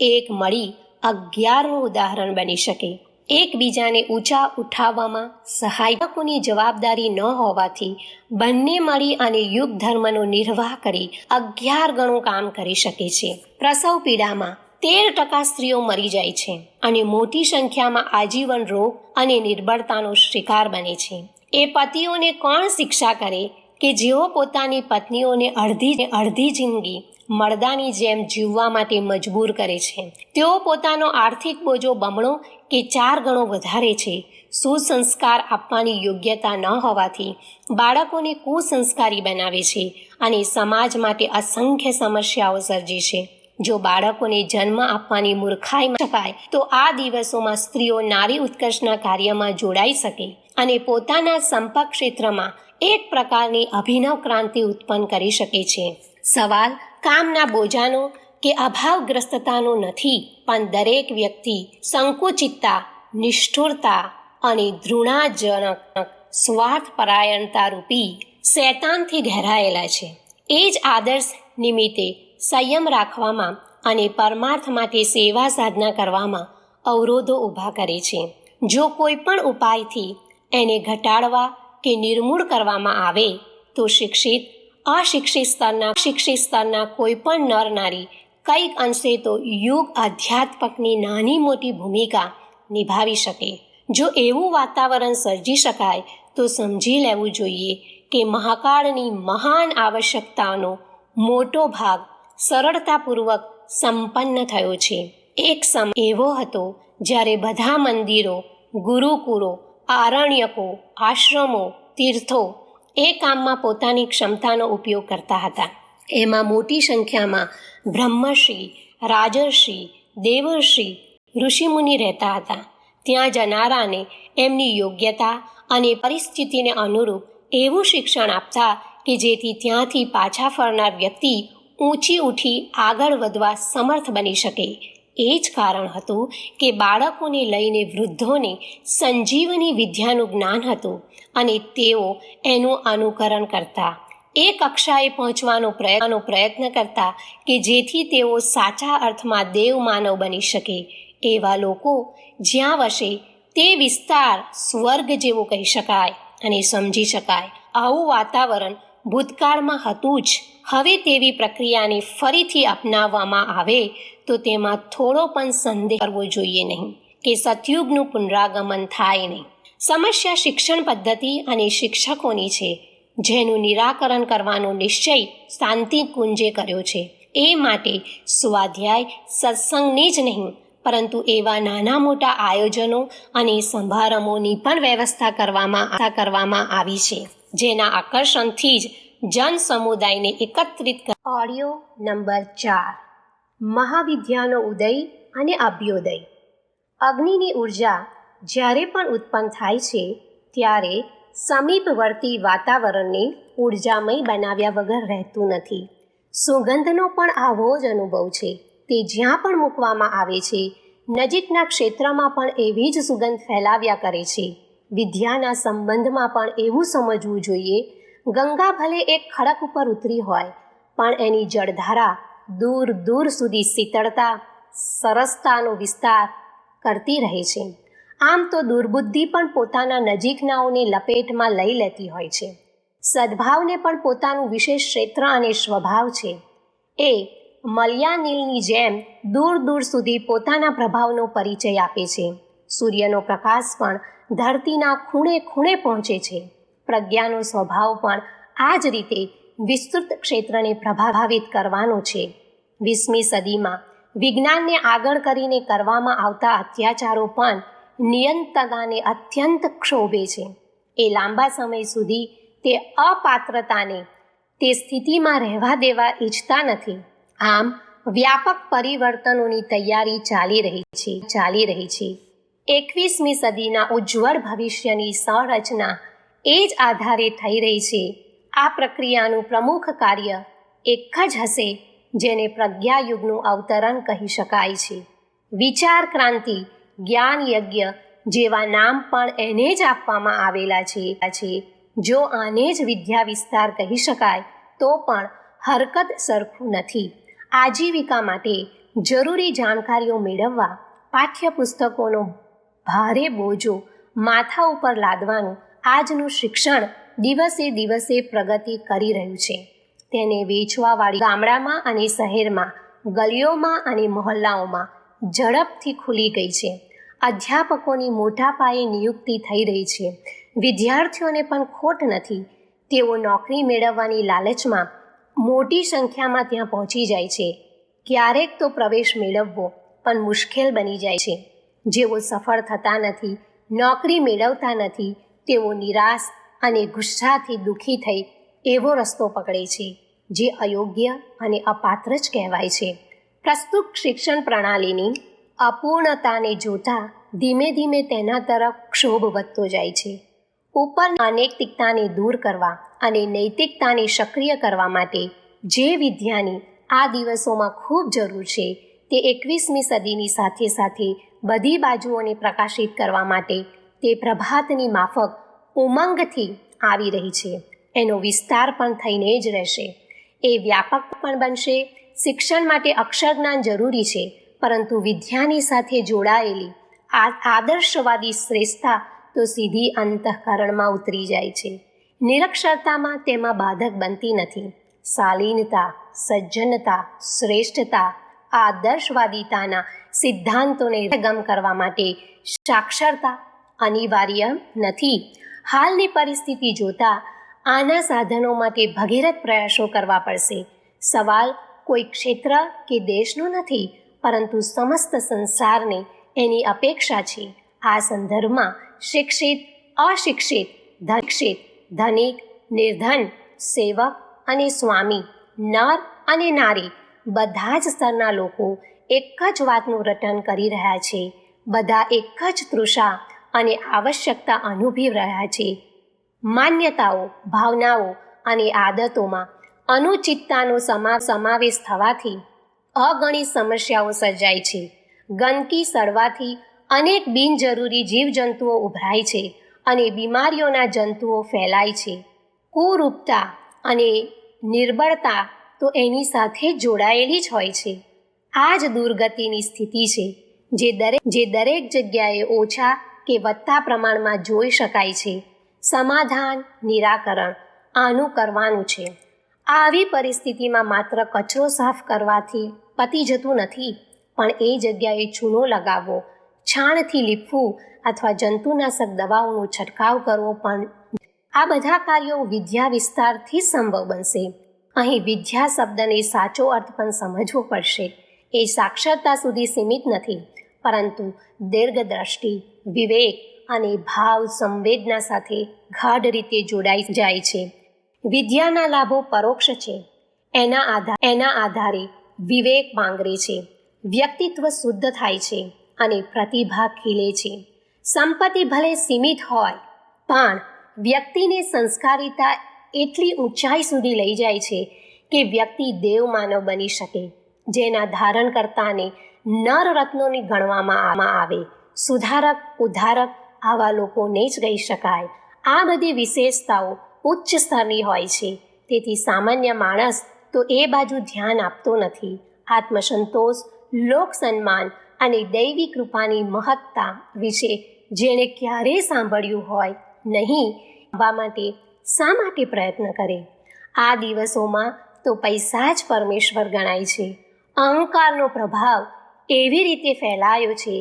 એક મળી 11નું ઉદાહરણ બની શકે. એકબીજાને ઊંચા ઉઠાવવામાં સહાયકોની જવાબદારી ન હોવાથી બંને મળી અને યુગ ધર્મનો નિર્વાહ કરી 11 ગણું કામ કરી શકે છે. પ્રસવ પીડામાં 13% સ્ત્રીઓ મરી જાય છે અને મોટી સંખ્યામાં આજીવન રોગ અને નિર્બળતાનો શિકાર બને છે. એ પતિઓને કોણ શિક્ષા કરે કે જેઓ પોતાની પત્નીઓને અડધી જિંદગી મરદાની જેમ જીવવા માટે મજબૂર કરે છે. તેઓ પોતાનો આર્થિક બોજો બમણો કે 4 ગણો વધારે છે. સુસંસ્કાર આપવાની યોગ્યતા ન હોવાથી બાળકોને કુસંસ્કારી બનાવે છે અને સમાજ માટે અસંખ્ય સમસ્યાઓ સર્જે છે. જો બાળકોને જન્મ આપવાની મૂર્ખાઈ શકાય તો આ દિવસોમાં સ્ત્રીઓ નારી ઉત્કર્ષના કાર્યમાં જોડાઈ શકે અને પોતાના સંપર્ક ક્ષેત્રમાં એક પ્રકારની અભિનવ ક્રાંતિ ઉત્પન્ન કરી શકે છે. સવાલ કામના બોજાનો કે અભાવગ્રસ્તતાનો નથી, પણ દરેક વ્યક્તિ સંકુચિતતા, નિષ્ઠુરતા અને ધૃણાજનક સ્વાર્થપરાયણતા રૂપી શૈતાનથી ઘેરાયેલા છે. એ જ આદર્શ નિમિત્તે સંયમ રાખવામાં અને પરમાર્થ માટે સેવા સાધના કરવામાં અવરોધો ઊભા કરે છે. જો કોઈ પણ ઉપાયથી એને ઘટાડવા કે નિર્મૂળ કરવામાં આવે તો અશિક્ષિત સ્તરના કોઈ પણ નર નારી કંઈક અંશે તો યુગ અધ્યાત્મકની નાની મોટી ભૂમિકા નિભાવી શકે. જો એવું વાતાવરણ સર્જી શકાય તો સમજી લેવું જોઈએ કે મહાકાળની મહાન આવશ્યકતાનો મોટો ભાગ સરળતાપૂર્વક સંપન્ન થયો છે. એક સમય એવો હતો જ્યારે બધા મંદિરો, ગુરુકુળો, આરણ્યકો, આશ્રમો, તીર્થો એ કામમાં પોતાની ક્ષમતાનો ઉપયોગ કરતા હતા. એમાં મોટી સંખ્યામાં બ્રહ્મર્ષિ, રાજર્ષિ, દેવર્ષિ, ઋષિમુનિ રહેતા હતા. ત્યાં જનારાને એમની યોગ્યતા અને પરિસ્થિતિને અનુરૂપ એવું શિક્ષણ આપતા કે જેથી ત્યાંથી પાછા ફરનાર વ્યક્તિ ઊંચી ઉઠી આગળ વધવા સમર્થ બની શકે. એ જ કારણ હતું કે બાળકોને લઈને વૃદ્ધોને સંજીવની વિદ્યાનું જ્ઞાન હતું અને તેઓ એનું અનુકરણ કરતા. એ કક્ષાએ પહોંચવાનો પ્રયત્ન કરતા કે જેથી તેઓ સાચા અર્થમાં દેવમાનવ બની શકે. એવા લોકો જ્યાં વસે તે વિસ્તાર સ્વર્ગ જેવો કહી શકાય અને સમજી શકાય. આવું વાતાવરણ ભૂતકાળમાં હતું જ. હવે તેવી પ્રક્રિયાને ફરીથી અપનાવવામાં આવે તો તેમાં થોડો પણ સંદેહ કરવો જોઈએ નહીં કે સતયુગનું પુનરાગમન થાય નહીં. સમસ્યા શિક્ષણ પદ્ધતિ અને શિક્ષકોની છે, જેનું નિરાકરણ કરવાનો નિશ્ચય શાંતિ કુંજે કર્યો છે. એ માટે સ્વાધ્યાય સત્સંગની જ નહીં પરંતુ એવા નાના મોટા આયોજનો અને સમારંભોની પણ વ્યવસ્થા કરવામાં આવી છે, જેના આકર્ષણથી જ જન સમુદાયને એકત્રિત. Audio number 4. મહાવિદ્યાનો ઉદય અને અભ્યોદય. અગ્નિની ઉર્જા જ્યારે પણ ઉત્પન્ન થાય છે ત્યારે સમીપવર્તી વાતાવરણને ઉર્જામય બનાવ્યા વગર રહેતું નથી. સુગંધનો પણ આવો જ અનુભવ છે. તે જ્યાં પણ મૂકવામાં આવે છે નજીકના ક્ષેત્રમાં પણ એવી જ સુગંધ ફેલાવ્યા કરે છે. વિદ્યાના સંબંધમાં પણ એવું સમજવું જોઈએ, ગંગા ભલે એક ખડક ઉપર ઉતરી હોય પણ એની જળધારા દૂર દૂર સુધી શીતળતા, સરસતાનો વિસ્તાર કરતી રહે છે. આમ તો દુર્બુદ્ધિ પણ પોતાના નજીકનાઓને લપેટમાં લઈ લેતી હોય છે. સદ્ભાવને પણ પોતાનું વિશેષ ક્ષેત્ર અને સ્વભાવ છે. એ મલયાનીલની જેમ દૂર દૂર સુધી પોતાના પ્રભાવનો પરિચય આપે છે. સૂર્યનો પ્રકાશ પણ ધરતીના ખૂણે ખૂણે પહોંચે છે. પ્રજ્ઞાનો સ્વભાવ પણ આ જ રીતે વિસ્તૃત ક્ષેત્રને પ્રભાવિત કરવાનો છે. 20મી સદીમાં વિજ્ઞાનને આગળ કરીને કરવામાં આવતા અત્યાચારો પણ નિયંત્રતાને અત્યંત ક્ષોભે છે. એ લાંબા સમય સુધી તે અપાત્રતાને તે સ્થિતિમાં રહેવા દેવા ઈચ્છતા નથી. આમ વ્યાપક પરિવર્તનોની તૈયારી ચાલી રહી છે. 21મી સદીના ઉજ્જવળ ભવિષ્યની સંરચના એ જ આધારે થઈ રહી છે. આ પ્રક્રિયાનું પ્રમુખ કાર્ય એક જ હશે, જેને પ્રજ્ઞાયુગનું અવતરણ કહી શકાય છે. વિચાર ક્રાંતિ, જ્ઞાન યજ્ઞ જેવા નામ પણ એને જ આપવામાં આવેલા છે. જો આને જ વિદ્યા વિસ્તાર કહી શકાય તો પણ હરકત સરખું નથી. આજીવિકા માટે જરૂરી જાણકારીઓ મેળવવા પાઠ્યપુસ્તકોનો ભારે બોજો માથા ઉપર લાદવાનું આજનું શિક્ષણ દિવસે દિવસે પ્રગતિ કરી રહ્યું છે. તેને વેચવાવાળી ગામડામાં અને શહેરમાં, ગલીઓમાં અને મહોલ્લાઓમાં ઝડપથી ખુલી ગઈ છે. અધ્યાપકોની મોટા પાયે નિયુક્તિ થઈ રહી છે. વિદ્યાર્થીઓને પણ ખોટ નથી. તેઓ નોકરી મેળવવાની લાલચમાં મોટી સંખ્યામાં ત્યાં પહોંચી જાય છે. ક્યારેક તો પ્રવેશ મેળવવો પણ મુશ્કેલ બની જાય છે. જેઓ સફળ થતા નથી, નોકરી મેળવતા નથી, તેઓ નિરાશ અને ગુસ્સાથી દુઃખી થઈ એવો રસ્તો પકડે છે, જે અયોગ્ય અને અપાત્ર જ કહેવાય છે. પ્રસ્તુત શિક્ષણ પ્રણાલીની અપૂર્ણતાને જોતા ધીમે ધીમે તેના તરફ ક્ષોભ વધતો જાય છે. ઉપર અનૈતિકતાને દૂર કરવા અને નૈતિકતાને સક્રિય કરવા માટે જે વિદ્યાની આ દિવસોમાં ખૂબ જરૂર છે, તે 21મી સદીની સાથે સાથે બધી બાજુઓને પ્રકાશિત કરવા માટે તે પ્રભાતની માફક ઉમંગથી આવી રહી છે. એનો વિસ્તાર પણ થઈને જ રહેશે. એ વ્યાપક પણ બનશે. શિક્ષણ માટે અક્ષરજ્ઞાન જરૂરી છે, પરંતુ વિદ્યાની સાથે જોડાયેલી આ આદર્શવાદી શ્રેષ્ઠતા તો સીધી અંતઃકરણમાં ઉતરી જાય છે. નિરક્ષરતામાં તેમાં બાધક બનતી નથી. શાલીનતા, સજ્જનતા, શ્રેષ્ઠતા, આદર્શવાદિતાના સિદ્ધાંતોને ગમ કરવા માટે સાક્ષરતા અનિવાર્ય નથી. હાલની પરિસ્થિતિ જોતા આના સાધનો માટે ભગીરથ પ્રયાસો કરવા પડશે. સવાલ કોઈ ક્ષેત્ર કે દેશનો નથી, પરંતુ સમસ્ત સંસારને એની અપેક્ષા છે. આ સંદર્ભમાં શિક્ષિત, અશિક્ષિત, ધનિક, નિર્ધન, સેવક અને સ્વામી, નર અને નારી બધા જ સ્તરના લોકો એક જ વાતનું રટન કરી રહ્યા છે. બધા એક જ તૃષા અને આવશ્યકતા અનુભવી રહ્યા છે. માન્યતાઓ, ભાવનાઓ અને આદતોમાં અનુચિતતાનો સમાવેશ થવાથી અગણિત સમસ્યાઓ સર્જાય છે. ગંદકી સડવાથી અનેક બિનજરૂરી જીવજંતુઓ ઉભરાય છે અને બીમારીઓના જંતુઓ ફેલાય છે. કુરૂપતા અને નિર્બળતા તો એની સાથે જોડાયેલી જ હોય છે. આ જ દુર્ગતિની સ્થિતિ છે જે દરેક જગ્યાએ ઓછા કે વધતા પ્રમાણમાં જોઈ શકાય છે. સમાધાન, નિરાકરણ આનું કરવાનું છે. આવી પરિસ્થિતિમાં માત્ર કચરો સાફ કરવાથી પતી જતું નથી, પણ એ જગ્યાએ ચૂનો લગાવવો, છાણથી લીપવું અથવા જંતુનાશક દવાઓનો છંટકાવ કરવો પણ. આ બધા કાર્યો વિદ્યા વિસ્તારથી જ સંભવ બનશે. અહીં વિદ્યા શબ્દને સાચો અર્થ પણ સમજવો પડશે. એ સાક્ષરતા સુધી સીમિત નથી, પરંતુ દીર્ઘદ્રષ્ટિ, વિવેક અને ભાવ સંવેદના સાથે ગાઢ રીતે જોડાઈ જાય છે. વિદ્યાના લાભો પરોક્ષ છે. એના આધારે વિવેક પાંગરે છે, વ્યક્તિત્વ શુદ્ધ થાય છે અને પ્રતિભા ખીલે છે. સંપત્તિ ભલે સીમિત હોય, પણ વ્યક્તિને સંસ્કારિતા એટલી ઊંચાઈ સુધી લઈ જાય છે કે વ્યક્તિ દેવમાનવ બની શકે, જેના ધારણકર્તાને નર રત્નોની ગણવામાં આવે. સુધારક, ઉદ્ધારક આવા લોકોને જ કહી શકાય. આ બધી વિશેષતાઓ ઉચ્ચ સ્તરની હોય છે. તેથી સામાન્ય માણસ તો એ બાજુ ધ્યાન આપતો નથી. આત્મસંતોષ, લોક સન્માન અને દૈવી કૃપાની મહત્તા વિશે જેણે ક્યારેય સાંભળ્યું હોય નહીં, આવવા માટે શા માટે પ્રયત્ન કરે? આ દિવસોમાં તો પૈસા જ પરમેશ્વર ગણાય છે. અહંકારનો પ્રભાવ એવી રીતે ફેલાયો છે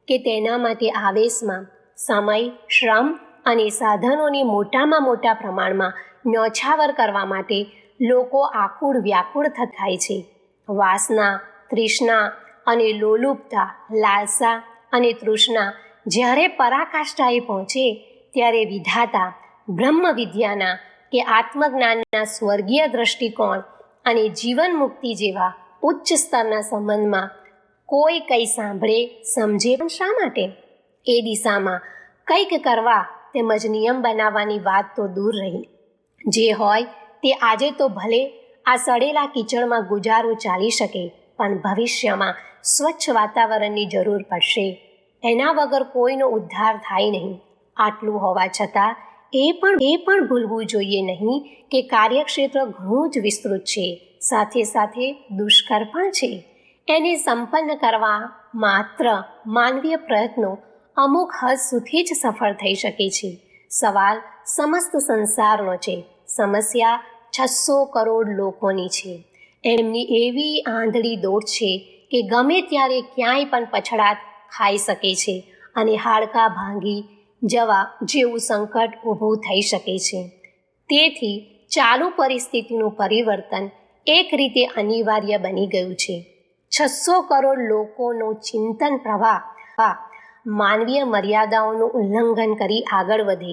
કે તેના માટે આવેશમાં સમય, શ્રમ અને સાધનોની મોટામાં મોટા પ્રમાણમાં ન્યોછાવર કરવા માટે લોકો આકુળ વ્યાકુળ થાય છે. વાસના, તૃષ્ણા અને લોલુપતા, લાલસા અને તૃષ્ણા જ્યારે પરાકાષ્ઠાએ પહોંચે ત્યારે વિધાતા બ્રહ્મ વિદ્યાના કે આત્મજ્ઞાનના સ્વર્ગીય દૃષ્ટિકોણ અને જીવન મુક્તિ જેવા ઉચ્ચ સ્તરના સંબંધમાં કોઈ કંઈ સાંભળે, સમજે પણ શા માટે? એ દિશામાં કંઈક કરવા તેમજ નિયમ બનાવવાની વાત તો દૂર રહી. જે હોય તે આજે તો ભલે આ સડેલા કીચડમાં ગુજારો ચાલી શકે, પણ ભવિષ્યમાં સ્વચ્છ વાતાવરણની જરૂર પડશે. એના વગર કોઈનો ઉદ્ધાર થાય નહીં. આટલું હોવા છતાં એ પણ ભૂલવું જોઈએ નહીં કે કાર્યક્ષેત્ર ઘણું જ વિસ્તૃત છે, સાથે સાથે દુષ્કર પણ છે. એને સંપન્ન કરવા માત્ર માનવીય પ્રયત્નો અમુક હદ સુધી જ સફળ થઈ શકે છે. સવાલ સમસ્ત સંસારનો છે. સમસ્યા 600 કરોડ લોકોની છે. એમની એવી આંધળી દોડ છે કે ગમે ત્યારે ક્યાંય પણ પછડાટ ખાઈ શકે છે અને હાડકાં ભાંગી જવા જેવું સંકટ ઊભું થઈ શકે છે. તેથી ચાલુ પરિસ્થિતિનું પરિવર્તન એક રીતે અનિવાર્ય બની ગયું છે. 600 કરોડ લોકોનો ચિંતન પ્રવાહ માનવીય મર્યાદાઓનું ઉલ્લંઘન કરી આગળ વધે,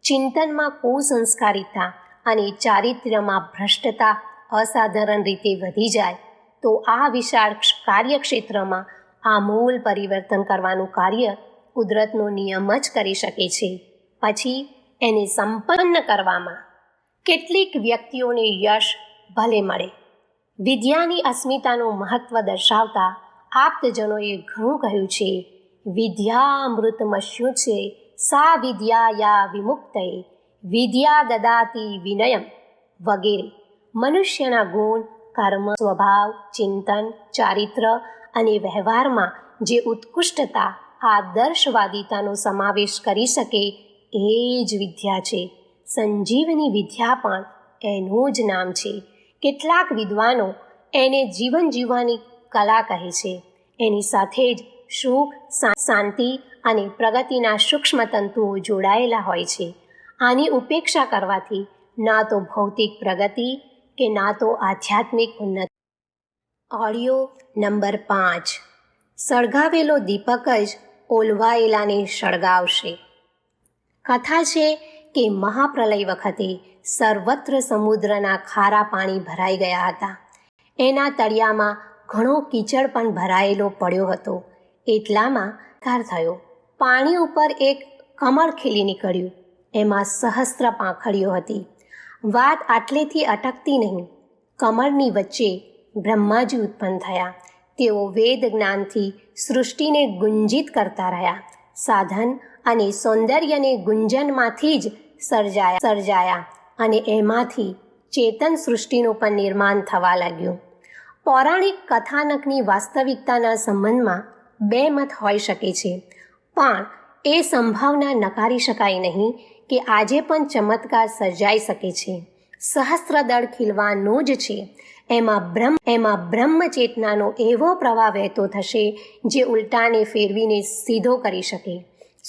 ચિંતનમાં કુસંસ્કારિતા અને ચારિત્ર્યમાં ભ્રષ્ટતા અસાધારણ રીતે વધી જાય, તો આ વિશાળ કાર્યક્ષેત્રમાં આમૂલ પરિવર્તન કરવાનું કાર્ય કુદરતનો નિયમ જ કરી શકે છે. પછી એને સંપન્ન કરવામાં કેટલીક વ્યક્તિઓને યશ ભલે મળે. વિદ્યાની અસ્મિતાનું મહત્વ દર્શાવતા આપ્તજનોએ ઘણું કહ્યું છે. વિદ્યામૃતમસ્યુચ્યે સા વિદ્યાયા વિમુક્તયે વિદ્યા દદાતિ વિનયમ વગેરે. મનુષ્યના ગુણ, કર્મ, સ્વભાવ, ચિંતન, ચારિત્ર અને વ્યવહારમાં જે ઉત્કૃષ્ટતા, આદર્શવાદિતાનો સમાવેશ કરી શકે એ જ વિદ્યા છે. સંજીવની વિદ્યા પણ એનું જ નામ છે. કેટલાક વિદ્વાનો એને જીવન જીવવાની કલા કહે છે. એની સાથે જ સુખ, શાંતિ અને પ્રગતિના સૂક્ષ્મ તંતુઓ જોડાયેલા હોય છે. આની ઉપેક્ષા કરવાથી ના તો ભૌતિક પ્રગતિ કે ના તો આધ્યાત્મિક ઉન્નતિ. Audio number 5. સળગાવેલો દીપક જ ઓલવાયેલાને સળગાવશે. કથા છે કે મહાપ્રલય વખતે સર્વત્ર સમુદ્રના ખારા પાણી ભરાઈ ગયા હતા. એના તળિયામાં ઘણો કીચડ પણ ભરાયેલો પડ્યો હતો. એટલામાં કાર થયો. પાણી ઉપર એક કમળ ખીલી નીકળ્યું. એમાં સહસ્ત્ર પાંખડીઓ હતી. વાત આટલેથી અટકતી નહીં. કમળની વચ્ચે બ્રહ્માજી ઉત્પન્ન થયા. તેઓ વેદ જ્ઞાનથી સૃષ્ટિને ગુંજિત કરતા રહ્યા. સાધન અને સૌંદર્યને ગુંજનમાંથી જ સર્જાયા અને એમાંથી ચેતન સૃષ્ટિનું પણ નિર્માણ થવા લાગ્યું. પૌરાણિક કથાનકની વાસ્તવિકતાના સંબંધમાં બે મત હોઈ શકે છે, પણ એ સંભાવના નકારી શકાય નહીં કે આજે પણ ચમત્કાર સર્જાઈ શકે છે. સહસ્ત્રદળ ખીલવાનો જ છે. એમાં બ્રહ્મ ચેતનાનો એવો પ્રવાહ વહેતો થશે જે ઉલટાને ફેરવીને સીધો કરી શકે.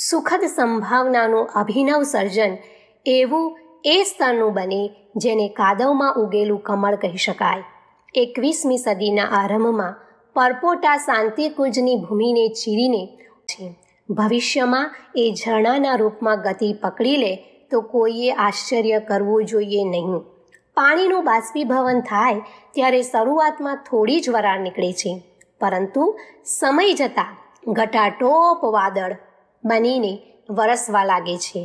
સુખદ સંભાવનાનું અભિનવ સર્જન એવું એ સ્તરનું બને જેને કાદવમાં ઉગેલું કમળ કહી શકાય. 21મી સદીના આરંભમાં પરપોટા શાંતિકુંજની ભૂમિને ચીરીને છે. ભવિષ્યમાં એ ઝરણાના રૂપમાં ગતિ પકડી લે તો કોઈએ આશ્ચર્ય કરવું જોઈએ નહીં. પાણીનું બાષ્પીભવન થાય ત્યારે શરૂઆતમાં થોડી જ વરાળ નીકળે છે, પરંતુ સમય જતાં ઘટાટોપ વાદળ બનીને વરસવા લાગે છે.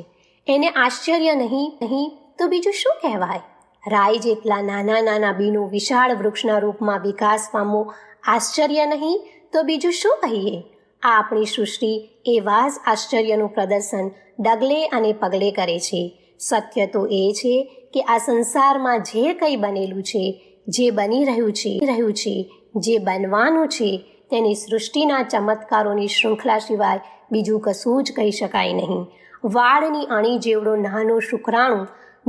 એને આશ્ચર્ય નહીં તો બીજું શું કહેવાય? રાઈ જેટલા નાના નાના બીનું વિશાળ વૃક્ષના રૂપમાં વિકાસ પામવો આશ્ચર્ય નહીં તો બીજું શું કહીએ? આ આપણી સૃષ્ટિ એવા જ આશ્ચર્યનું પ્રદર્શન ડગલે અને પગલે કરે છે. સત્ય તો એ છે કે આ સંસારમાં જે કંઈ બનેલું છે, જે બની રહ્યું છે, જે બનવાનું છે, તેની સૃષ્ટિના ચમત્કારોની શૃંખલા સિવાય બીજું કશું જ કહી શકાય નહીં. વાળની અણી જેવડો નાનો શુક્રાણુ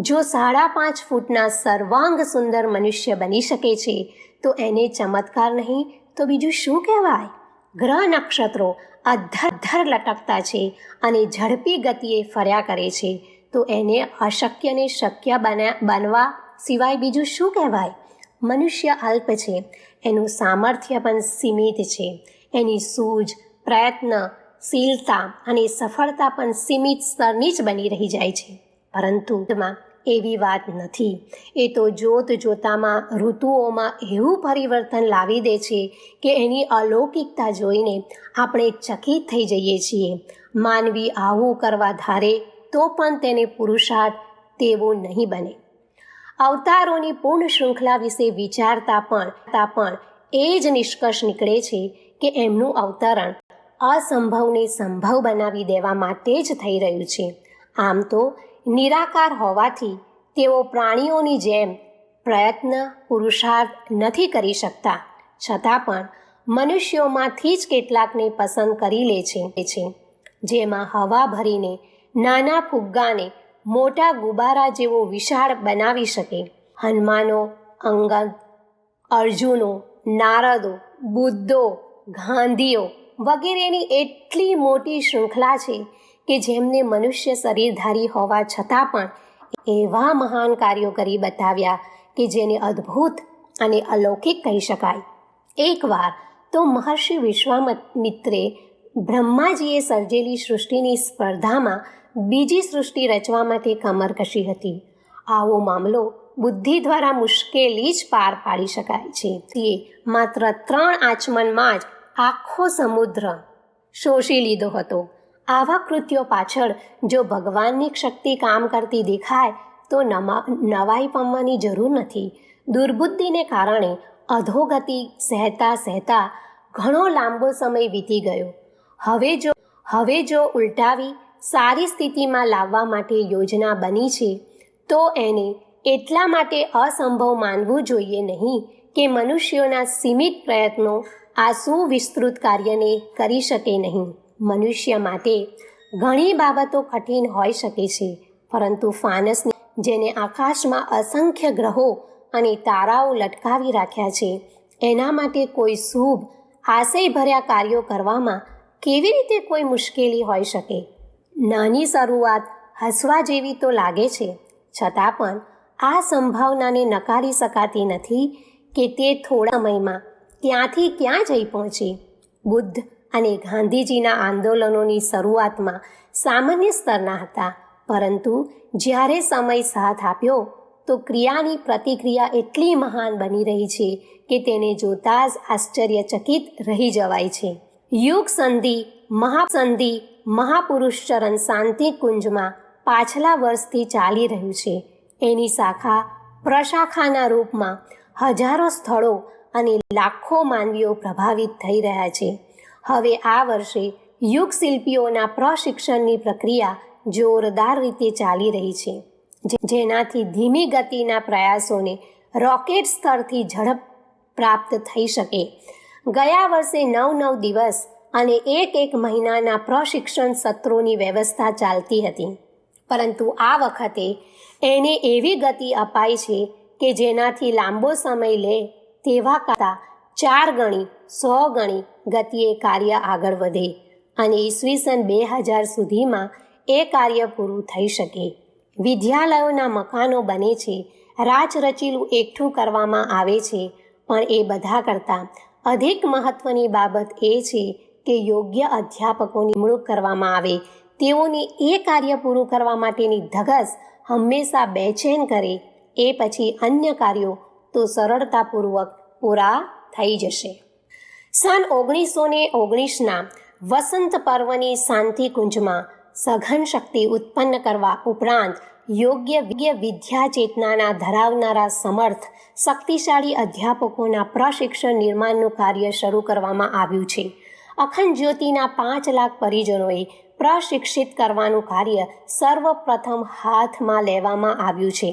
જો 5.5 ફૂટના સર્વાંગ સુંદર મનુષ્ય બની શકે છે તો એને ચમત્કાર નહીં તો બીજું શું કહેવાય? ગ્રહ નક્ષત્રો અધ્ધર લટકતા છે અને ઝડપી ગતિએ ફર્યા કરે છે તો એને અશક્યને શક્ય બનવા સિવાય બીજું શું કહેવાય? મનુષ્ય અલ્પ છે, એનું સામર્થ્ય પણ સીમિત છે. એની સૂઝ, પ્રયત્નશીલતા અને સફળતા પણ સીમિત સ્તરની જ બની રહી જાય છે. પરંતુ એવી વાત નથી. એ તો જોતામાં ઋતુઓમાં એવું પરિવર્તન લાવી દે છે કે એની અલૌકિકતા જોઈને આપણે ચકિત થઈ જઈએ છીએ. માનવી આવું કરવા ધારે તો પણ તેને પુરુષાર્થ તેવો નહીં બને. અવતારોની પૂર્ણ શૃંખલા વિશે વિચારતા પણ એ જ નિષ્કર્ષ નીકળે છે કે એમનું અવતરણ અસંભવને સંભવ બનાવી દેવા માટે જ થઈ રહ્યું છે. આમ તો નિરાકાર હોવાથી તેઓ પ્રાણીઓની જેમ પ્રયત્ન પુરુષાર્થ નથી કરી શકતા, છતાં પણ મનુષ્યોમાંથી જ કેટલાકને પસંદ કરી લે છે, જેમાં હવા ભરીને નાના ફુગ્ગાને મોટા ગુબારા જેવો વિશાળ બનાવી શકે. હનુમાનો, અંગદ, અર્જુનો, નારદો, બુદ્ધો, ગાંધીઓ વગેરેની એટલી મોટી શૃંખલા છે કે જેમને મનુષ્ય શરીરધારી હોવા છતાં પણ એવા મહાન કાર્યો કરી બતાવ્યા કે જેને અદ્ભુત અને અલૌકિક કહી શકાય. એકવાર તો મહર્ષિ વિશ્વામિત્રે બ્રહ્માજીએ સર્જેલી સૃષ્ટિની સ્પર્ધામાં બીજી સૃષ્ટિ રચવા માટે કમર કસી હતી. આવો મામલો બુદ્ધિ દ્વારા મુશ્કેલી જ પાર પાડી શકાય છે. તે માત્ર 3 આચમનમાં જ આખો સમુદ્ર શોષી લીધો હતો. આવા કૃત્યો પાછળ જો ભગવાનની શક્તિ કામ કરતી દેખાય તો નવાઈ પામવાની જરૂર નથી. દુર્બુદ્ધિને કારણે અધોગતિ સહેતા ઘણો લાંબો સમય વીતી ગયો. હવે જો ઉલટાવી સારી સ્થિતિમાં લાવવા માટે યોજના બની છે તો એને એટલા માટે અસંભવ માનવું જોઈએ નહીં કે મનુષ્યોના સીમિત પ્રયત્નો આ સુવિસ્તૃત કાર્યને કરી શકે નહીં. મનુષ્ય માટે ઘણી બાબતો કઠિન હોઈ શકે છે, પરંતુ ફાનસની જેને આકાશમાં અસંખ્ય ગ્રહો અને તારાઓ લટકાવી રાખ્યા છે એના માટે કોઈ શુભ આશયભર્યા કાર્યો કરવામાં કેવી રીતે કોઈ મુશ્કેલી હોઈ શકે? નાની શરૂઆત હસવા જેવી તો લાગે છે, છતાં પણ આ સંભાવનાને નકારી શકાતી નથી કે તે થોડા સમયમાં ક્યાંથી ક્યાં જઈ પહોંચી. બુદ્ધ અને ગાંધીજીના આંદોલનોની શરૂઆતમાં સામાન્ય સ્તરના હતા, પરંતુ જ્યારે સમય સાથ આપ્યો તો ક્રિયાની પ્રતિક્રિયા એટલી મહાન બની રહી છે કે તેને જોતા જ આશ્ચર્યચકિત રહી જવાય છે. યુગ સંધિ મહાપુરુષ ચરણ શાંતિ કુંજમાં પાછલા વર્ષથી ચાલી રહ્યું છે. એની શાખા પ્રશાખાના રૂપમાં હજારો સ્થળો અને લાખો માનવીઓ પ્રભાવિત થઈ રહ્યા છે. હવે આ વર્ષે યુગ શિલ્પીઓના પ્રશિક્ષણની પ્રક્રિયા જોરદાર રીતે ચાલી રહી છે, જેનાથી ધીમી ગતિના પ્રયાસોને રોકેટ સ્તરથી ઝડપ પ્રાપ્ત થઈ શકે. ગયા વર્ષે 9 દિવસ અને એક મહિનાના પ્રશિક્ષણ સત્રોની વ્યવસ્થા ચાલતી હતી, પરંતુ આ વખતે એને એવી ગતિ અપાઈ છે કે જેનાથી લાંબો સમય લે તેવા કરતાં 4 ગણી 100 ગણી ગતિએ કાર્ય આગળ વધે અને ઈસવીસન 2000 સુધીમાં એ કાર્ય પૂરું થઈ શકે. વિદ્યાલયોના મકાનો બને છે, રાચરચીલું એકઠું કરવામાં આવે છે, પણ એ બધા કરતાં અધિક મહત્ત્વની બાબત એ છે કે યોગ્ય અધ્યાપકોની નિમણૂક કરવામાં આવે. તેઓને એ કાર્ય પૂરું કરવા માટેની ધગશ હંમેશા બેચેન કરે. એ પછી અન્ય કાર્યો તો સરળતાપૂર્વક પૂરા થઈ જશે. સન 1919ના વસંત પર્વની શાંતિકુંજમાં સઘન શક્તિ ઉત્પન્ન કરવા ઉપરાંત યોગ્ય વિદ્યા ચેતનાના ધરાવનારા સમર્થ શક્તિશાળી અધ્યાપકોના પ્રશિક્ષણ નિર્માણનું કાર્ય શરૂ કરવામાં આવ્યું છે. અખંડ જ્યોતિના 5 લાખ પરિજનોએ પ્રશિક્ષિત કરવાનું કાર્ય સર્વપ્રથમ હાથમાં લેવામાં આવ્યું છે.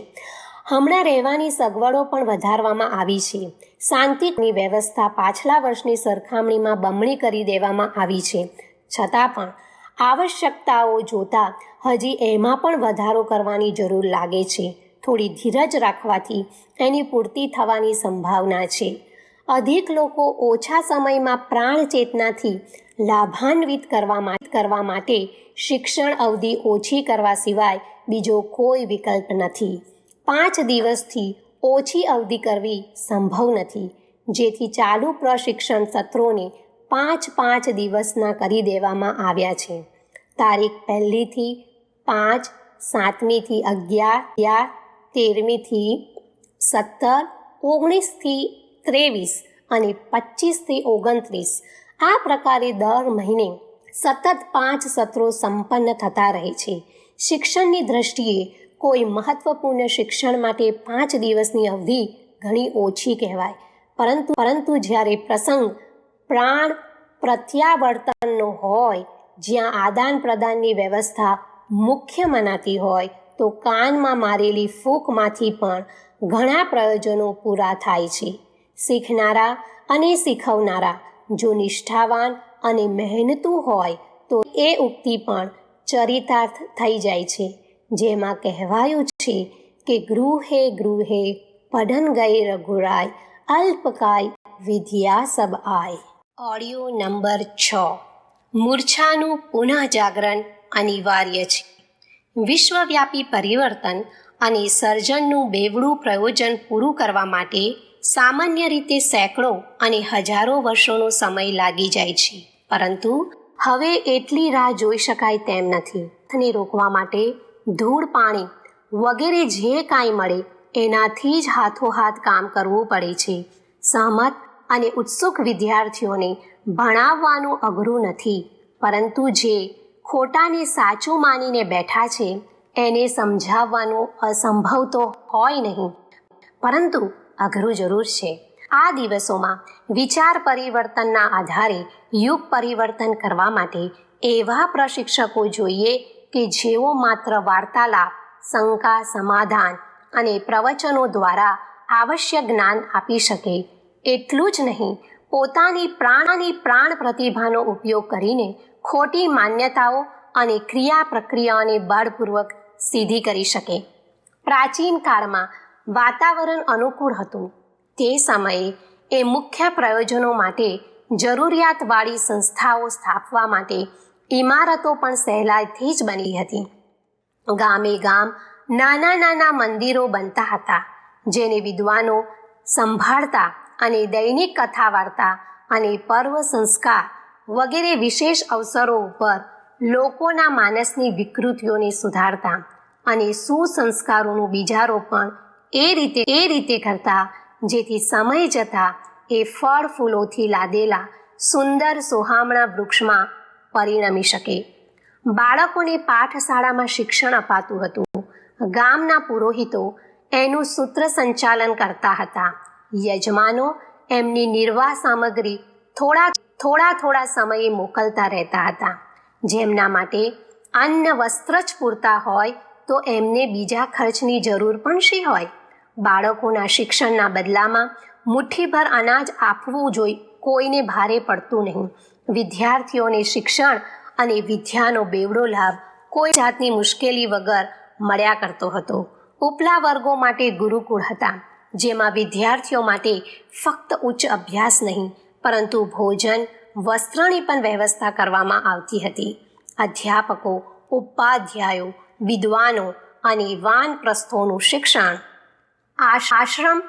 હમણાં રહેવાની સગવડો પણ વધારવામાં આવી છે. શાંતિની વ્યવસ્થા પાછલા વર્ષની સરખામણીમાં બમણી કરી દેવામાં આવી છે. છતાં પણ આવશ્યકતાઓ જોતાં હજી એમાં પણ વધારો કરવાની જરૂર લાગે છે. થોડી ધીરજ રાખવાથી એની પૂર્તિ થવાની સંભાવના છે. અધિક લોકો ઓછા સમયમાં પ્રાણ ચેતનાથી લાભાન્વિત કરવા માટે શિક્ષણ અવધિ ઓછી કરવા સિવાય બીજો કોઈ વિકલ્પ નથી. 5 દિવસથી ઓછી અવધિ કરવી સંભવ નથી, જેથી ચાલુ પ્રશિક્ષણ સત્રોને 5 દિવસના કરી દેવામાં આવ્યા છે. તારીખ 1થી 5, 7મીથી 11, 13મીથી 17, 19થી 23 અને 25થી 29 આ પ્રકારે દર મહિને સતત 5 સત્રો સંપન્ન થતા રહે છે. શિક્ષણની દ્રષ્ટિએ કોઈ મહત્વપૂર્ણ શિક્ષણ માટે 5 દિવસની અવધિ ઘણી ઓછી કહેવાય, પરંતુ જ્યારે પ્રસંગ પ્રાણ પ્રત્યાવર્તનનો હોય, જ્યાં આદાન પ્રદાનની વ્યવસ્થા મુખ્ય મનાતી હોય, તો કાનમાં મારેલી ફૂંકમાંથી પણ ઘણા પ્રયોજનો પૂરા થાય છે. શીખનારા અને શીખવનારા જો નિષ્ઠાવાન અને મહેનતુ હોય તો એ ઉક્તિ પણ ચરિતાર્થ થઈ જાય છે, જેમાં કહેવાયું છે કે ગૃહે ગૃહે પઢન ગયે રઘુરાય, અલ્પકાય વિદ્યા સબ આય. Audio number 6. મૂર્છાનું પુનઃજાગરણ અનિવાર્ય છે. વિશ્વવ્યાપી પરિવર્તન અને સર્જનનું બેવડું પ્રયોજન પૂરું કરવા માટે સામાન્ય રીતે સેંકડો અને હજારો વર્ષોનો સમય લાગી જાય છે, પરંતુ હવે એટલી રાહ જોઈ શકાય તેમ નથી. તેને રોકવા માટે ધૂળ, પાણી વગેરે જે કાંઈ મળે એનાથી જ હાથોહાથ કામ કરવું પડે છે. સહમત અને ઉત્સુક વિદ્યાર્થીઓને ભણાવવાનું અઘરું નથી, પરંતુ જે ખોટાને સાચું માનીને બેઠા છે એને સમજાવવાનું અસંભવ તો હોય નહીં, પરંતુ અઘરું જરૂર છે. આ દિવસોમાં વિચાર પરિવર્તનના આધારે યુગ પરિવર્તન કરવા માટે એવા પ્રશિક્ષકો જોઈએ કે જેઓ માત્ર વાર્તાલાપ, શંકા સમાધાન અને પ્રવચનો દ્વારા આવશ્યક જ્ઞાન આપી શકે. એટલું જ નહીં, પોતાની પ્રાણ પ્રતિભાનો ઉપયોગ કરીને ખોટી માન્યતાઓ અને ક્રિયા પ્રક્રિયાઓને બળપૂર્વક સીધી કરી શકે. પ્રાચીન કાળમાં વાતાવરણ અનુકૂળ હતું. તે સમયે એ મુખ્ય પ્રયોજનો માટે જરૂરિયાતવાળી સંસ્થાઓ સ્થાપવા માટે ઇમારતો પણ સહેલાઈથી જ બની હતી. ગામે ગામ નાના મંદિરો બનતા હતા, જેને વિદ્વાનો સંભાળતા અને દૈનિક કથા વાર્તા અને પર્વ સંસ્કાર વગેરે વિશેષ અવસરો ઉપર લોકોના માનસની વિકૃતિઓને સુધારતા અને સુસંસ્કારોનું બીજારોપણ એ રીતે કરતા જેથી સમય જતાં એ ફળ ફૂલોથી લાદેલા સુંદર સોહામણા વૃક્ષમાં પરિણમી શકે. બાળકોને પાઠશાળામાં શિક્ષણ અપાતું હતું. ગામના પુરોહિતો એનું સૂત્ર સંચાલન કરતા હતા. યજમાનો એમની નિર્વાહ સામગ્રી થોડા સમયે મોકલતા રહેતા હતા. જેમના માટે અન્ન વસ્ત્ર જ પૂરતા હોય તો એમને બીજા ખર્ચની જરૂર પણ શી હોય. બાળકોના શિક્ષણના બદલામાં મુઠ્ઠીભર અનાજ આપવું જોઈ કોઈને ભારે પડતું નહીં. વિદ્યાર્થીઓને શિક્ષણ અને વિદ્યાનો બેવડો લાભ કોઈ જાતની મુશ્કેલી વગર મળ્યા કરતો હતો. ઉપલા વર્ગો માટે ગુરુકુળ હતા, જેમાં વિદ્યાર્થીઓ માટે ફક્ત ઉચ્ચ અભ્યાસ નહીં પરંતુ ભોજન વસ્ત્રની પણ વ્યવસ્થા કરવામાં આવતી હતી. અધ્યાપકો, ઉપાધ્યાયો, વિદ્વાનો અને વાનપ્રસ્થોનું શિક્ષણ આશ્રમ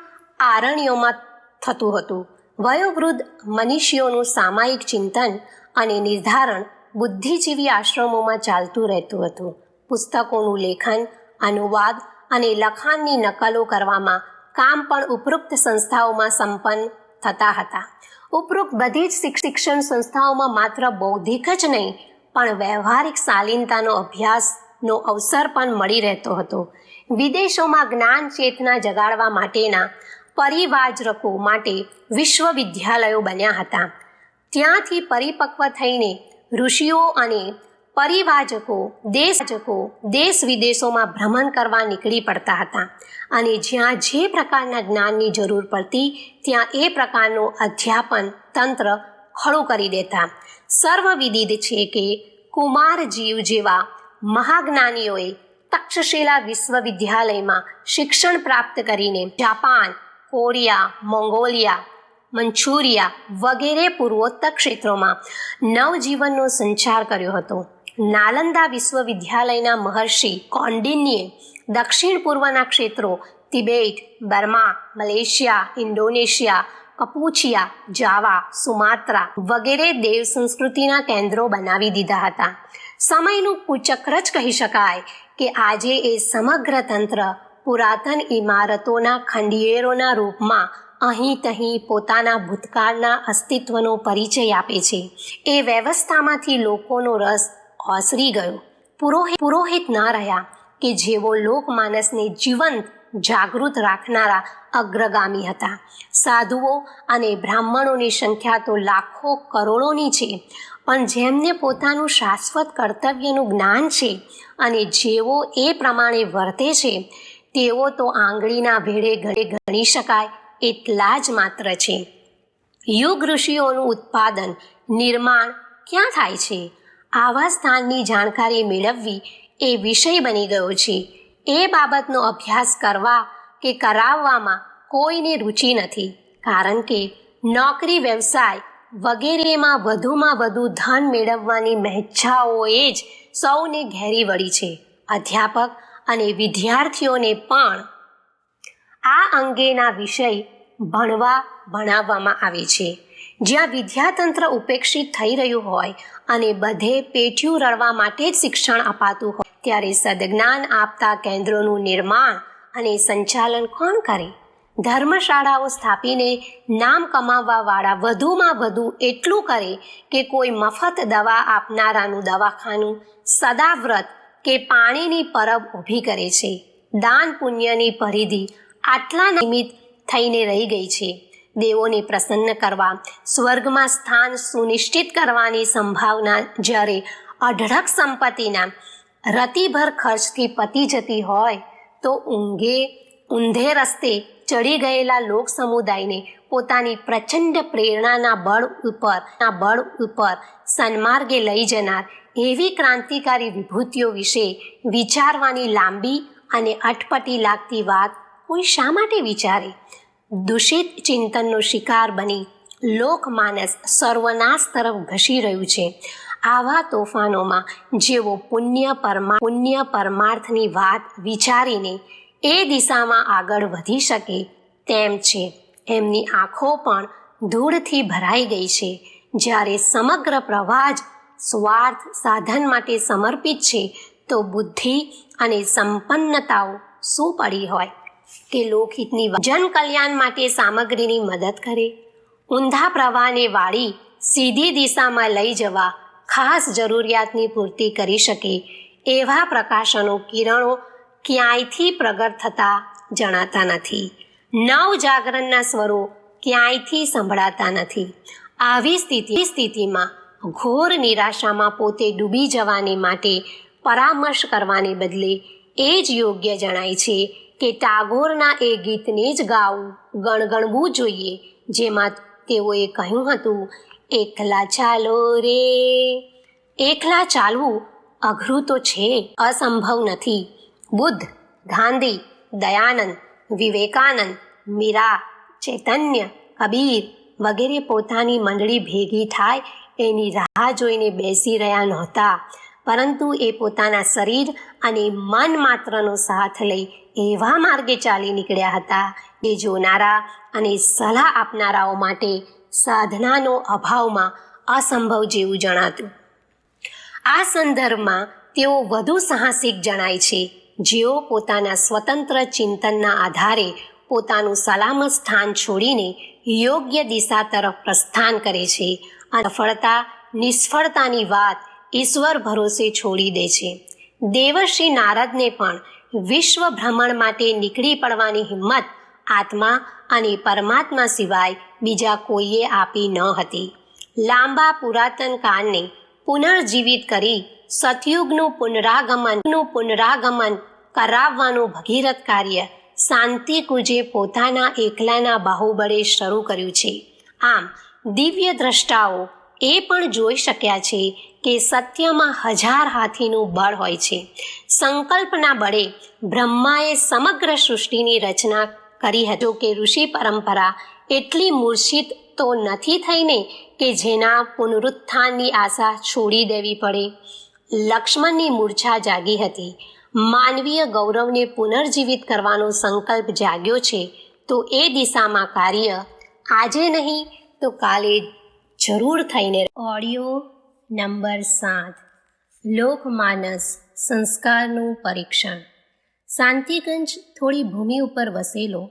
આરણ્યોમાં થતું હતું. વયોવૃદ્ધ મનીષીઓનું સામાયિક ચિંતન અને નિર્ધારણ બુદ્ધિજીવી આશ્રમોમાં ચાલતું રહેતું હતું. પુસ્તકોનું લેખન, અનુવાદ અને લખાણની નકલો કરવામાં કામ પણ ઉપરોક્ત સંસ્થાઓમાં સંપન્ન થતા હતા. ઉપરોક્ત બધી જ શિક્ષણ સંસ્થાઓમાં માત્ર બૌદ્ધિક જ નહીં પણ વ્યવહારિક શાલીનતાનો અભ્યાસનો અવસર પણ મળી રહેતો હતો. વિદેશોમાં જ્ઞાન ચેતના જગાડવા માટેના પરિવાજકો માટે વિશ્વવિદ્યાલયો બન્યા હતા. ત્યાંથી પરિપક્વ થઈને ઋષિઓ અને પરિવાજકો દેશ વિદેશોમાં ભ્રમણ કરવા નીકળી પડતા હતા અને જ્યાં જે પ્રકારના જ્ઞાનની જરૂર પડતી ત્યાં એ પ્રકારનું અધ્યાપન તંત્ર ખડું કરી દેતા. સર્વવિદિત છે કે કુમારજીવ જેવા મહાજ્ઞાનીઓએ તક્ષશિલા વિશ્વવિદ્યાલયમાં શિક્ષણ પ્રાપ્ત કરીને જાપાન, કોરિયા, મોંગોલિયા, મંચુરિયા વગેરે પૂર્વોત્તર ક્ષેત્રોમાં નવજીવનનો સંચાર કર્યો હતો. નાલંદા વિશ્વવિદ્યાલયના મહર્ષિ કૌંડિન્યે દક્ષિણ પૂર્વના ક્ષેત્રો તિબેટ, બર્મા, મલેશિયા, ઇન્ડોનેશિયા, કપુચિયા, જાવા, સુમાત્રા વગેરે દેવ સંસ્કૃતિના કેન્દ્રો બનાવી દીધા હતા. સમયનું કુચક્ર જ કહી શકાય કે આજે એ સમગ્ર તંત્ર પુરાતન ઇમારતોના ખંડિયેરોના રૂપમાં અહીં તહીં પોતાના ભૂતકાળના અસ્તિત્વનો પરિચય આપે છે. એ વ્યવસ્થામાંથી લોકોનો રસ ઓસરી ગયો. પુરોહિત ન રહ્યા કે જેઓ લોકમાનસને જીવંત જાગૃત રાખનારા અગ્રગામી હતા. સાધુઓ અને બ્રાહ્મણોની સંખ્યા તો લાખો કરોડોની છે, પણ જેમને પોતાનું શાશ્વત કર્તવ્યનું જ્ઞાન છે અને જેઓ એ પ્રમાણે વર્તે છે તેઓ તો આંગળીના ભેળે ગણી શકાય એટલા જ માત્ર છે. યુગ ઋષિઓનું ઉત્પાદન નિર્માણ ક્યાં થાય છે? આવા સ્થાનની જાણકારી મેળવવી એ વિષય બની ગયો છે. એ બાબતનો અભ્યાસ કરવા કે કરાવવામાં કોઈને રુચિ નથી, કારણ કે નોકરી, વ્યવસાય વગેરેમાં વધુમાં વધુ ધન મેળવવાની મહેચ્છાઓએ જ સૌને ઘેરી વળી છે. અધ્યાપક અને વિદ્યાર્થીઓને પણ આ અંગેના વિષય ભણાવવામાં આવે છે. જ્યાં વિદ્યાતંત્ર ઉપેક્ષિત થઈ રહ્યું હોય અને બધે પેટીયું રળવા માટે જ શિક્ષણ અપાતું હોય ત્યારે સદજ્ઞાન આપતા કેન્દ્રોનું નિર્માણ અને સંચાલન કોણ કરે? ધર્મશાળાઓ સ્થાપીને નામ કમાવવાવાળા વધુમાં વધુ એટલું કરે કે કોઈ મફત દવા આપનારાનું દવાખાનું, સદાવ્રત કે પાણીની પરબ ઊભી કરે છે. દાન પુણ્યની પરિધિ આટલા નિમિત્ત થઈને રહી ગઈ છે. દેવોને પ્રસન્ન કરવા, સ્વર્ગમાં સ્થાન સુનિશ્ચિત કરવાની સંભાવના જ્યારે અઢળક સંપત્તિના રતિભર ખર્ચથી પતી જતી હોય તો ઊંધે રસ્તે ચડી ગયેલા લોક સમુદાયને પોતાની પ્રચંડ પ્રેરણાના બળ ઉપર સન્માર્ગે લઈ જનાર એવી ક્રાંતિકારી વિભૂતિઓ વિશે વિચારવાની લાંબી અને અટપટી લાગતી વાત કોઈ શા માટે વિચારે? દૂષિત ચિંતનનો શિકાર બની લોકમાનસ સર્વનાશ તરફ ઘસી રહ્યું છે. આવા તોફાનોમાં જેઓ પુણ્ય પરમાર્થની વાત વિચારીને એ દિશામાં આગળ વધી શકે તેમ છે, એમની આંખો પણ ધૂળથી ભરાઈ ગઈ છે. જ્યારે સમગ્ર પ્રવાહ જ સ્વાર્થ સાધન માટે સમર્પિત છે તો બુદ્ધિ અને સંપન્નતાઓ શું પડી હોય કે લોકહિતની જન કલ્યાણ માટે સામગ્રીની મદદ કરે, ઊંધા પ્રવાહને વાળી સીધી દિશામાં લઈ જવા ખાસ જરૂરિયાતની પૂર્તિ કરી શકે એવા પ્રકાશનો કિરણો ક્યાંયથી પ્રગટ થતા જણાતા નથી. નવ જાગરણના સ્વરો ક્યાંયથી સંભળાતા નથી. આવી સ્થિતિમાં ઘોર નિરાશામાં પોતે ડૂબી જવાને માટે પરામર્શ કરવાને બદલે એ જ યોગ્ય જણાય છે કે ટાગોરના એ ગીતને જ ગણગણવું જોઈએ જેમાં તેઓએ કહ્યું હતું, એકલા ચાલો રે. એકલા ચાલવું અઘરું તો છે, અસંભવ નથી. બુદ્ધ, ગાંધી, દયાનંદ, વિવેકાનંદ, મીરા, ચૈતન્ય, કબીર વગેરે પોતાની મંડળી ભેગી થાય એની રાહ જોઈને બેસી રહ્યા નહોતા, પરંતુ એ પોતાના શરીર અને મન માત્રનો સાથ લઈ એવા માર્ગે ચાલી નીકળ્યા હતા જે જોનારા અને સલાહ આપનારાઓ માટે સાધનાનો અભાવમાં અસંભવ જેવું જણાતું. આ સંદર્ભમાં તેઓ વધુ સાહસિક જણાય છે જેઓ પોતાના સ્વતંત્ર ચિંતનના આધારે પોતાનું સલામત સ્થાન છોડીને યોગ્ય દિશા તરફ પ્રસ્થાન કરે છે અને સફળતા નિષ્ફળતાની વાત ઈશ્વર ભરોસે છોડી દે છે. દેવર્ષિ નારદને પણ વિશ્વ ભ્રમણ માટે નીકળી પડવાની હિંમત આત્મા અને પરમાત્મા સિવાય બીજા કોઈએ આપી ન હતી. લાંબા પુરાતન કાળને પુનર્જીવિત કરી સતયુગનું પુનરાગમન કરાવવાનું ભગીરથ કાર્ય શાંતિકુજે પોતાના એકલાના બાહુબળે શરૂ કર્યું છે. આમ દિવ્ય દ્રષ્ટાઓ એ પણ જોઈ શક્યા છે કે સત્યમાં 1000 હાથીનું બળ હોય છે. સંકલ્પના બળે બ્રહ્માએ સમગ્ર સૃષ્ટિની રચના કરી હતી. જો કે ઋષિ પરંપરા એટલી મૂર્છિત તો નથી થઈને કે જેના પુનરુત્થાનની આશા છોડી દેવી પડે. લક્ષ્મણની મૂર્છા જાગી હતી. માનવીય ગૌરવને પુનર્જીવિત કરવાનો સંકલ્પ જાગ્યો છે તો એ દિશામાં કાર્ય આજે નહીં તો કાલે જરૂર થઈને. ઓડિયો નંબર 7 લોકમાનસ સંસ્કારનું પરીક્ષણ. શાંતિગંજ થોડી ભૂમિ ઉપર વસેલો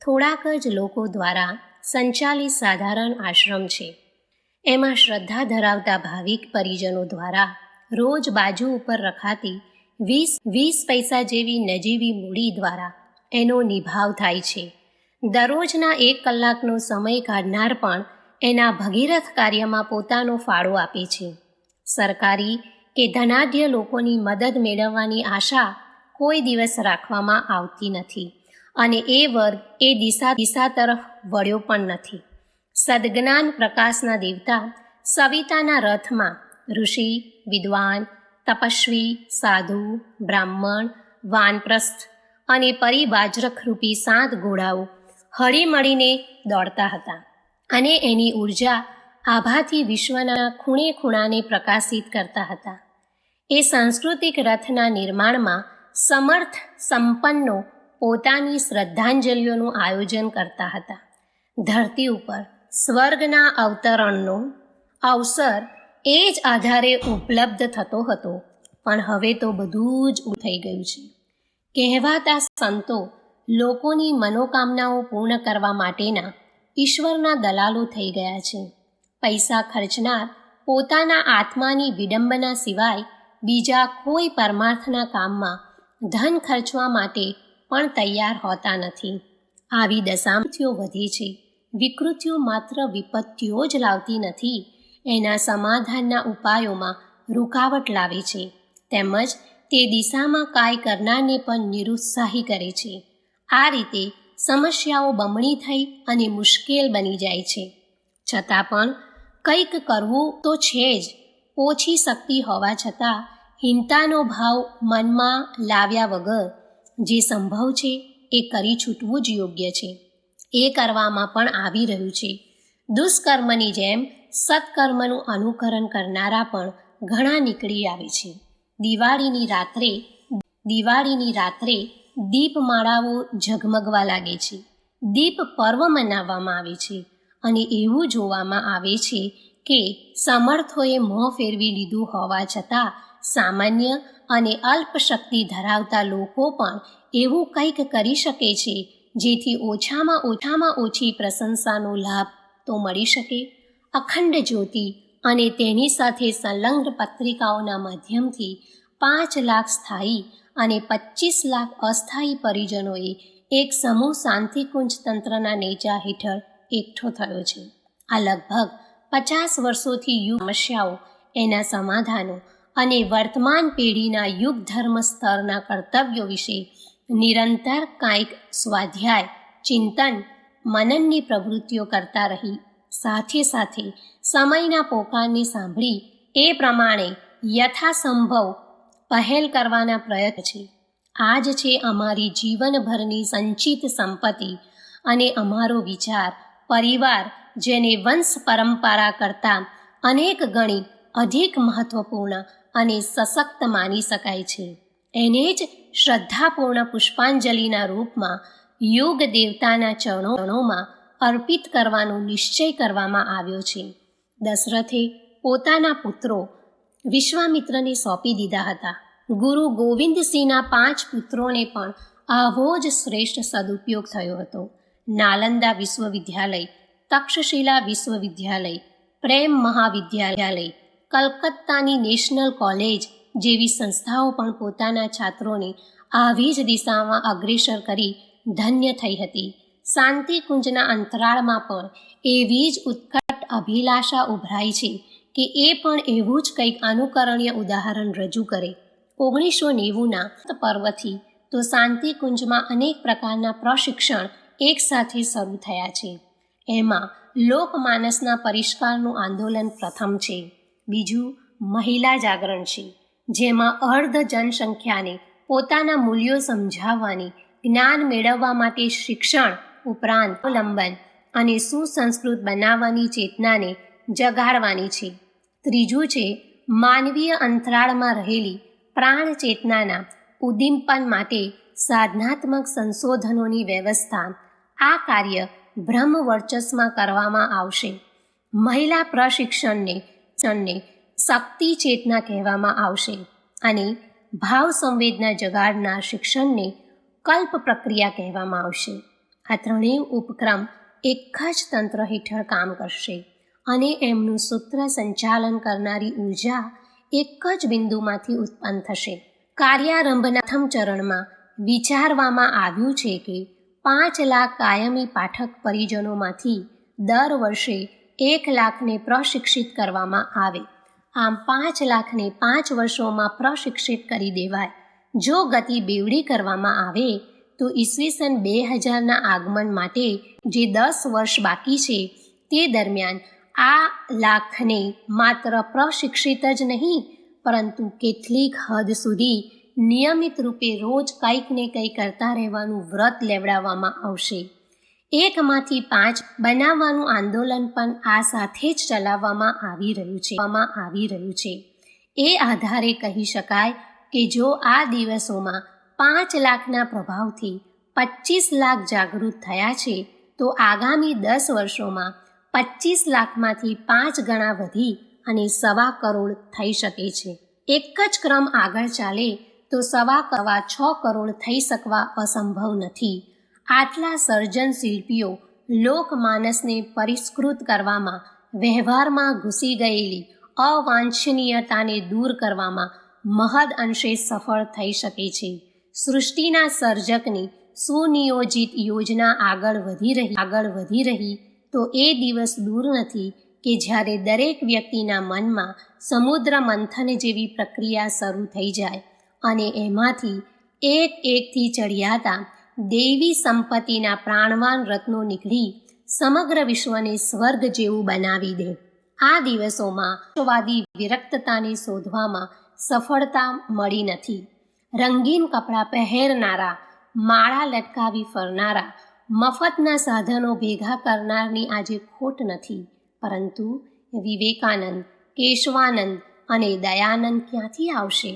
થોડાક જ લોકો દ્વારા સંચાલિત સાધારણ આશ્રમ છે. એમાં શ્રદ્ધા ધરાવતા ભાવિક પરિજનો દ્વારા રોજ બાજુ ઉપર રખાતી 20 પૈસા જેવી નજીવી મૂડી દ્વારા એનો નિભાવ થાય છે. દરરોજના 1 કલાકનો સમય કાઢનાર પણ એના ભગીરથ કાર્યમાં પોતાનો ફાળો આપે છે. સરકારી કે ધનાઢ્ય લોકોની મદદ મેળવવાની આશા કોઈ દિવસ રાખવામાં આવતી નથી અને એ વર્ગ એ દિશા તરફ વળ્યો પણ નથી. સદ્જ્ઞાન પ્રકાશના દેવતા સવિતાના રથમાં ઋષિ, વિદ્વાન, તપસ્વી, સાધુ, બ્રાહ્મણ, વાનપ્રસ્થ અને પરિવાજરકરૂપી 7 ઘોડાઓ હળીમળીને દોડતા હતા અને એની ઉર્જા આભાથી વિશ્વના ખૂણે ખૂણાને પ્રકાશિત કરતા હતા. એ સાંસ્કૃતિક રથના નિર્માણમાં સમર્થ સંપન્નો પોતાની શ્રદ્ધાંજલિઓનું આયોજન કરતા હતા. ધરતી ઉપર સ્વર્ગના અવતરણનો અવસર એ જ આધારે ઉપલબ્ધ થતો હતો, પણ હવે તો બધું જ થઈ ગયું છે. કહેવાતા સંતો લોકોની મનોકામનાઓ પૂર્ણ કરવા માટેના ઈશ્વરના દલાલો થઈ ગયા છે. પૈસા ખર્ચનાર પોતાના આત્માની વિડંબના સિવાય બીજા કોઈ પરમાર્થના કામમાં ધન ખર્ચવા માટે પણ તૈયાર હોતા નથી. આવી દશામાં વધી છે. વિકૃતિઓ માત્ર વિપત્તિઓ જ લાવતી નથી, એના સમાધાનના ઉપાયોમાં રૂકાવટ લાવે છે, તેમજ તે દિશામાં કાય કરનારને પણ નિરુત્સાહી કરે છે. આ રીતે સમસ્યાઓ બમણી થઈ અને મુશ્કેલ બની જાય છે. છતાં પણ કંઈક કરવું તો છે જ. ઓછી શક્તિ હોવા છતાં હીનતાનો ભાવ મનમાં લાવ્યા વગર જે સંભવ છે એ કરી છૂટવું જ યોગ્ય છે. એ કરવામાં પણ આવી રહ્યું છે. દુષ્કર્મની જેમ સત્કર્મનું અનુકરણ કરનારા પણ ઘણા નીકળી આવે છે. દિવાળીની રાત્રે દીપમાળાઓ ઝગમગવા લાગે છે. દીપ પર્વ મનાવવામાં આવે છે અને એવું જોવામાં આવે છે કે સમર્થોએ મોં ફેરવી લીધું હોવા છતાં સામાન્ય અને અલ્પ શક્તિ ધરાવતા લોકો પણ એવું કંઈક કરી શકે છે જેથી ઓછામાં ઓછી પ્રશંસાનો લાભ તો મળી શકે. અખંડ જ્યોતિ અને તેની સાથે સંલગ્ન પત્રિકાઓના માધ્યમથી 5 લાખ સ્થાયી અને 25 લાખ અસ્થાયી પરિજનોએ એક સમૂહ શાંતિકુંજ તંત્રના નેજા હેઠળ એકઠો થયો છે. આ લગભગ 50 વર્ષોથી સમસ્યાઓ, એના સમાધાનો અને વર્તમાન પેઢીના યુગ ધર્મ સ્તરના કર્તવ્યો વિશે નિરંતર કાંઈક સ્વાધ્યાય, ચિંતન, મનનની પ્રવૃત્તિઓ કરતા રહી સાથે સાથે સમયના પોકારને સાંભળી એ પ્રમાણે યથાસંભવ પહેલ કરવાના પ્રયત્ન છે. આ જ છે અમારી જીવનભરની સંચિત સંપત્તિ અને અમારો વિચાર પરિવાર, જેને વંશ પરંપરા કરતાં અનેક ગણી અધિક મહત્વપૂર્ણ અને સશક્ત માની શકાય છે. એને જ શ્રદ્ધાપૂર્ણ પુષ્પાંજલિના રૂપમાં યુગ દેવતાના ચરણોમાં અર્પિત કરવાનો નિશ્ચય કરવામાં આવ્યો છે. દશરથે પોતાના પુત્રો વિશ્વામિત્રને સોંપી દીધા હતા. ગુરુ ગોવિંદસિંહના 5 પુત્રોને પણ આવો જ શ્રેષ્ઠ સદુપયોગ થયો હતો. નાલંદા વિશ્વવિદ્યાલય, તક્ષશિલા વિશ્વવિદ્યાલય, પ્રેમ મહાવિદ્યાલય, કલકત્તાની નેશનલ કોલેજ જેવી સંસ્થાઓ પણ પોતાના છાત્રોને આવી જ દિશામાં અગ્રેસર કરી ધન્ય થઈ હતી. શાંતિકુંજના અંતરાળમાં પણ એવી જ ઉત્કટ અભિલાષા ઉભરાઈ છે કે એ પણ એવું જ કંઈક અનુકરણીય ઉદાહરણ રજૂ કરે. 1990ના પર્વથી તો શાંતિકુંજમાં અનેક પ્રકારના પ્રશિક્ષણ એકસાથે શરૂ થયા છે. એમાં લોકમાનસના પરિષ્કારનું આંદોલન પ્રથમ છે. બીજું મહિલા જાગરણ છે, જેમાં અર્ધ જનસંખ્યાને પોતાના મૂલ્યો સમજાવવાની, જ્ઞાન મેળવવા માટે શિક્ષણ ઉપરાંત અવલંબન અને સુસંસ્કૃત બનાવવાની ચેતનાને જગાડવાની છે. ત્રીજું છે માનવીય અંતરાળમાં રહેલી પ્રાણ ચેતનાના ઉદ્દીપન માટે સાધનાત્મક સંશોધનોની વ્યવસ્થા. આ કાર્ય બ્રહ્મ વર્ચસ્વમાં કરવામાં આવશે. મહિલા પ્રશિક્ષણને શક્તિ ચેતના કહેવામાં આવશે અને ભાવ સંવેદના જગાડનાર શિક્ષણને કલ્પ પ્રક્રિયા કહેવામાં આવશે. આ ત્રણેય ઉપક્રમ એક જ તંત્ર હેઠળ કામ કરશે અને એમનું સૂત્ર સંચાલન કરનારી ઉર્જા એક જ બિંદુમાંથી ઉત્પન્ન થશે. કાર્યારંભના પ્રથમ ચરણમાં વિચારવામાં આવ્યું છે કે 5 લાખ કાયમી પાઠક પરિજનોમાંથી દર વર્ષે 1 લાખને પ્રશિક્ષિત કરવામાં આવે. આમ 5 લાખને 5 વર્ષોમાં પ્રશિક્ષિત કરી દેવાય. જો ગતિ બેવડી કરવામાં આવે તો ઈસવીસન 2000ના આગમન માટે જે 10 વર્ષ બાકી છે તે દરમિયાન આ લાખને માત્ર પ્રશિક્ષિત જ નહીં, પરંતુ કેટલીક હદ સુધી નિયમિત રૂપે રોજ કંઈક ને કંઈક કરતા રહેવાનું વ્રત લેવડાવવામાં આવશે. 1માંથી 5 બનાવવાનું આંદોલન પણ આ સાથે જ ચલાવવામાં આવી રહ્યું છે. એ આધારે કહી શકાય કે જો આ દિવસોમાં 5 લાખના પ્રભાવથી 25 લાખ જાગૃત થયા છે, તો આગામી 10 વર્ષોમાં 25 લાખમાંથી 5 ગણા વધી અને 1.25 કરોડ થઈ શકે છે. એક જ ક્રમ આગળ ચાલે તો 6 કરોડ થઈ શકવા અસંભવ નથી. આટલા સર્જન શિલ્પીઓ લોકમાનસને પરિષ્કૃત કરવામાં, વ્યવહારમાં ઘૂસી ગયેલી અવાંછનીયતાને દૂર કરવામાં મહદ અંશે સફળ થઈ શકે છે. સૃષ્ટિના સર્જકની સુનિયોજિત યોજના આગળ વધી રહી તો એ દિવસ દૂર નથી કે જ્યારે દરેક વ્યક્તિના મનમાં સમુદ્ર મંથન જેવી પ્રક્રિયા શરૂ થઈ જાય અને એમાંથી એકથી ચડિયાતા દૈવી સંપત્તિના પ્રાણવાન રત્નો નીકળી સમગ્ર વિશ્વને સ્વર્ગ જેવું બનાવી દે. આ દિવસોમાં વાદી વિરક્તતાને શોધવામાં સફળતા મળી નથી. રંગીન કપડાં પહેરનારા, માળા લટકાવી ફરનારા, મફતના સાધનો ભેગા કરનારની આજે ખોટ નથી, પરંતુ વિવેકાનંદ, કેશવાનંદ અને દયાનંદ ક્યાંથી આવશે?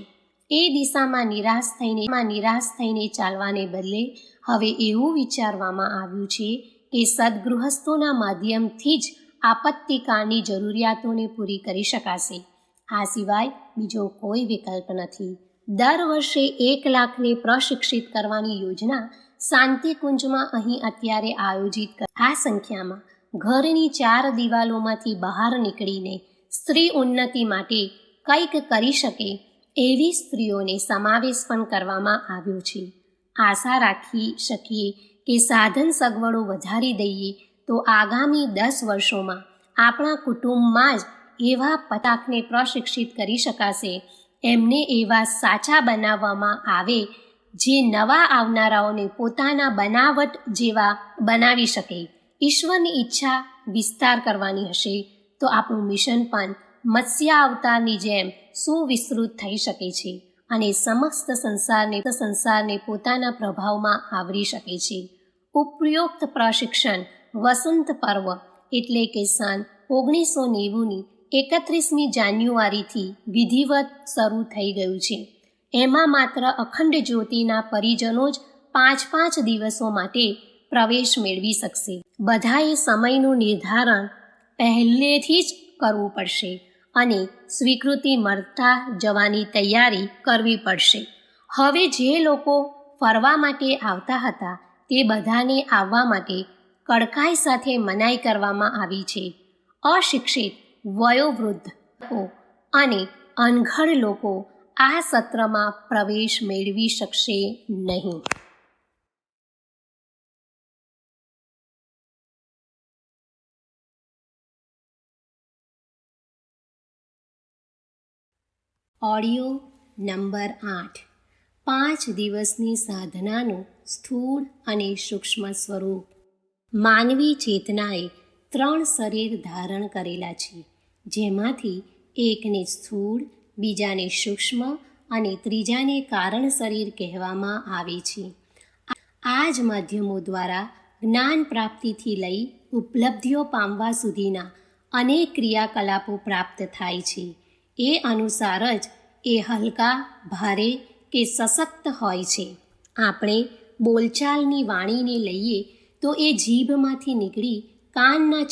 એ દિશામાં નિરાશ થઈને ચાલવાને બદલે હવે એવું વિચારવામાં આવ્યું છે કે સદગૃહસ્થોના માધ્યમથી જ આપત્તિકાળની જરૂરિયાતોને પૂરી કરી શકાશે. આ સિવાય બીજો કોઈ વિકલ્પ નથી. દર વર્ષે 1 લાખને પ્રશિક્ષિત કરવાની યોજના શાંતિકુંજમાં અહીં અત્યારે આયોજિત કરી. આ સંખ્યામાં ઘરની 4 દિવાલોમાંથી બહાર નીકળીને સ્ત્રી ઉન્નતિ માટે કંઈક કરી શકે એવી સ્ત્રીઓને સમાવેશ પણ કરવામાં આવ્યો છે. આશા રાખી શકીએ કે સાધન સગવડો વધારી દઈએ તો આગામી 10 વર્ષોમાં આપણા કુટુંબમાં જ એવા 50 લાખને પ્રશિક્ષિત કરી શકાશે. એમને એવા સાચા બનાવવામાં આવે જે નવા આવનારાઓને પોતાના બનાવટ જેવા બનાવી શકે. ઈશ્વરની ઈચ્છા વિસ્તાર કરવાની હશે તો આપણું મિશન પણ મત્સ્ય અવતારની જેમ સુવિસ્તૃત થઈ શકે છે અને સમસ્ત સંસારને પોતાના પ્રભાવમાં આવરી શકે છે. ઉપયુક્ત પ્રશિક્ષણ વસંત પર્વ એટલે કે સન 1990ની 31મી જાન્યુઆરીથી વિધિવત શરૂ થઈ ગયું છે. એમાં માત્ર અખંડ જ્યોતિના પરિજનો જ 5-5 દિવસો માટે પ્રવેશ મેળવી શકશે. બધાએ સમયનું નિર્ધારણ પહેલેથી જ કરવું પડશે અને સ્વીકૃતિ મળતા જવાની તૈયારી કરવી પડશે. હવે જે લોકો ફરવા માટે આવતા હતા તે બધાને આવવા માટે કડકાઈ સાથે મનાઈ કરવામાં આવી છે. અશિક્ષિત, વયોવૃદ્ધ અને અનઘડ લોકો આ સત્રમાં પ્રવેશ મેળવી શકશે નહીં. Audio number 8. 5 દિવસની સાધનાનું સ્થૂળ અને સૂક્ષ્મ સ્વરૂપ. માનવી ચેતનાએ 3 શરીર ધારણ કરેલા છે, જેમાંથી એકને સ્થૂળ, બીજાને સૂક્ષ્મ અને ત્રીજાને કારણ શરીર કહેવામાં આવે છે. આ જ માધ્યમો દ્વારા જ્ઞાન પ્રાપ્તિથી લઈ ઉપલબ્ધિઓ પામવા સુધીના અનેક ક્રિયાકલાપો પ્રાપ્ત થાય છે. એ અનુસાર જ એ હલકા, ભારે કે સશક્ત હોય છે. આપણે બોલચાલની વાણીને લઈએ તો એ જીભમાંથી નીકળી કાનના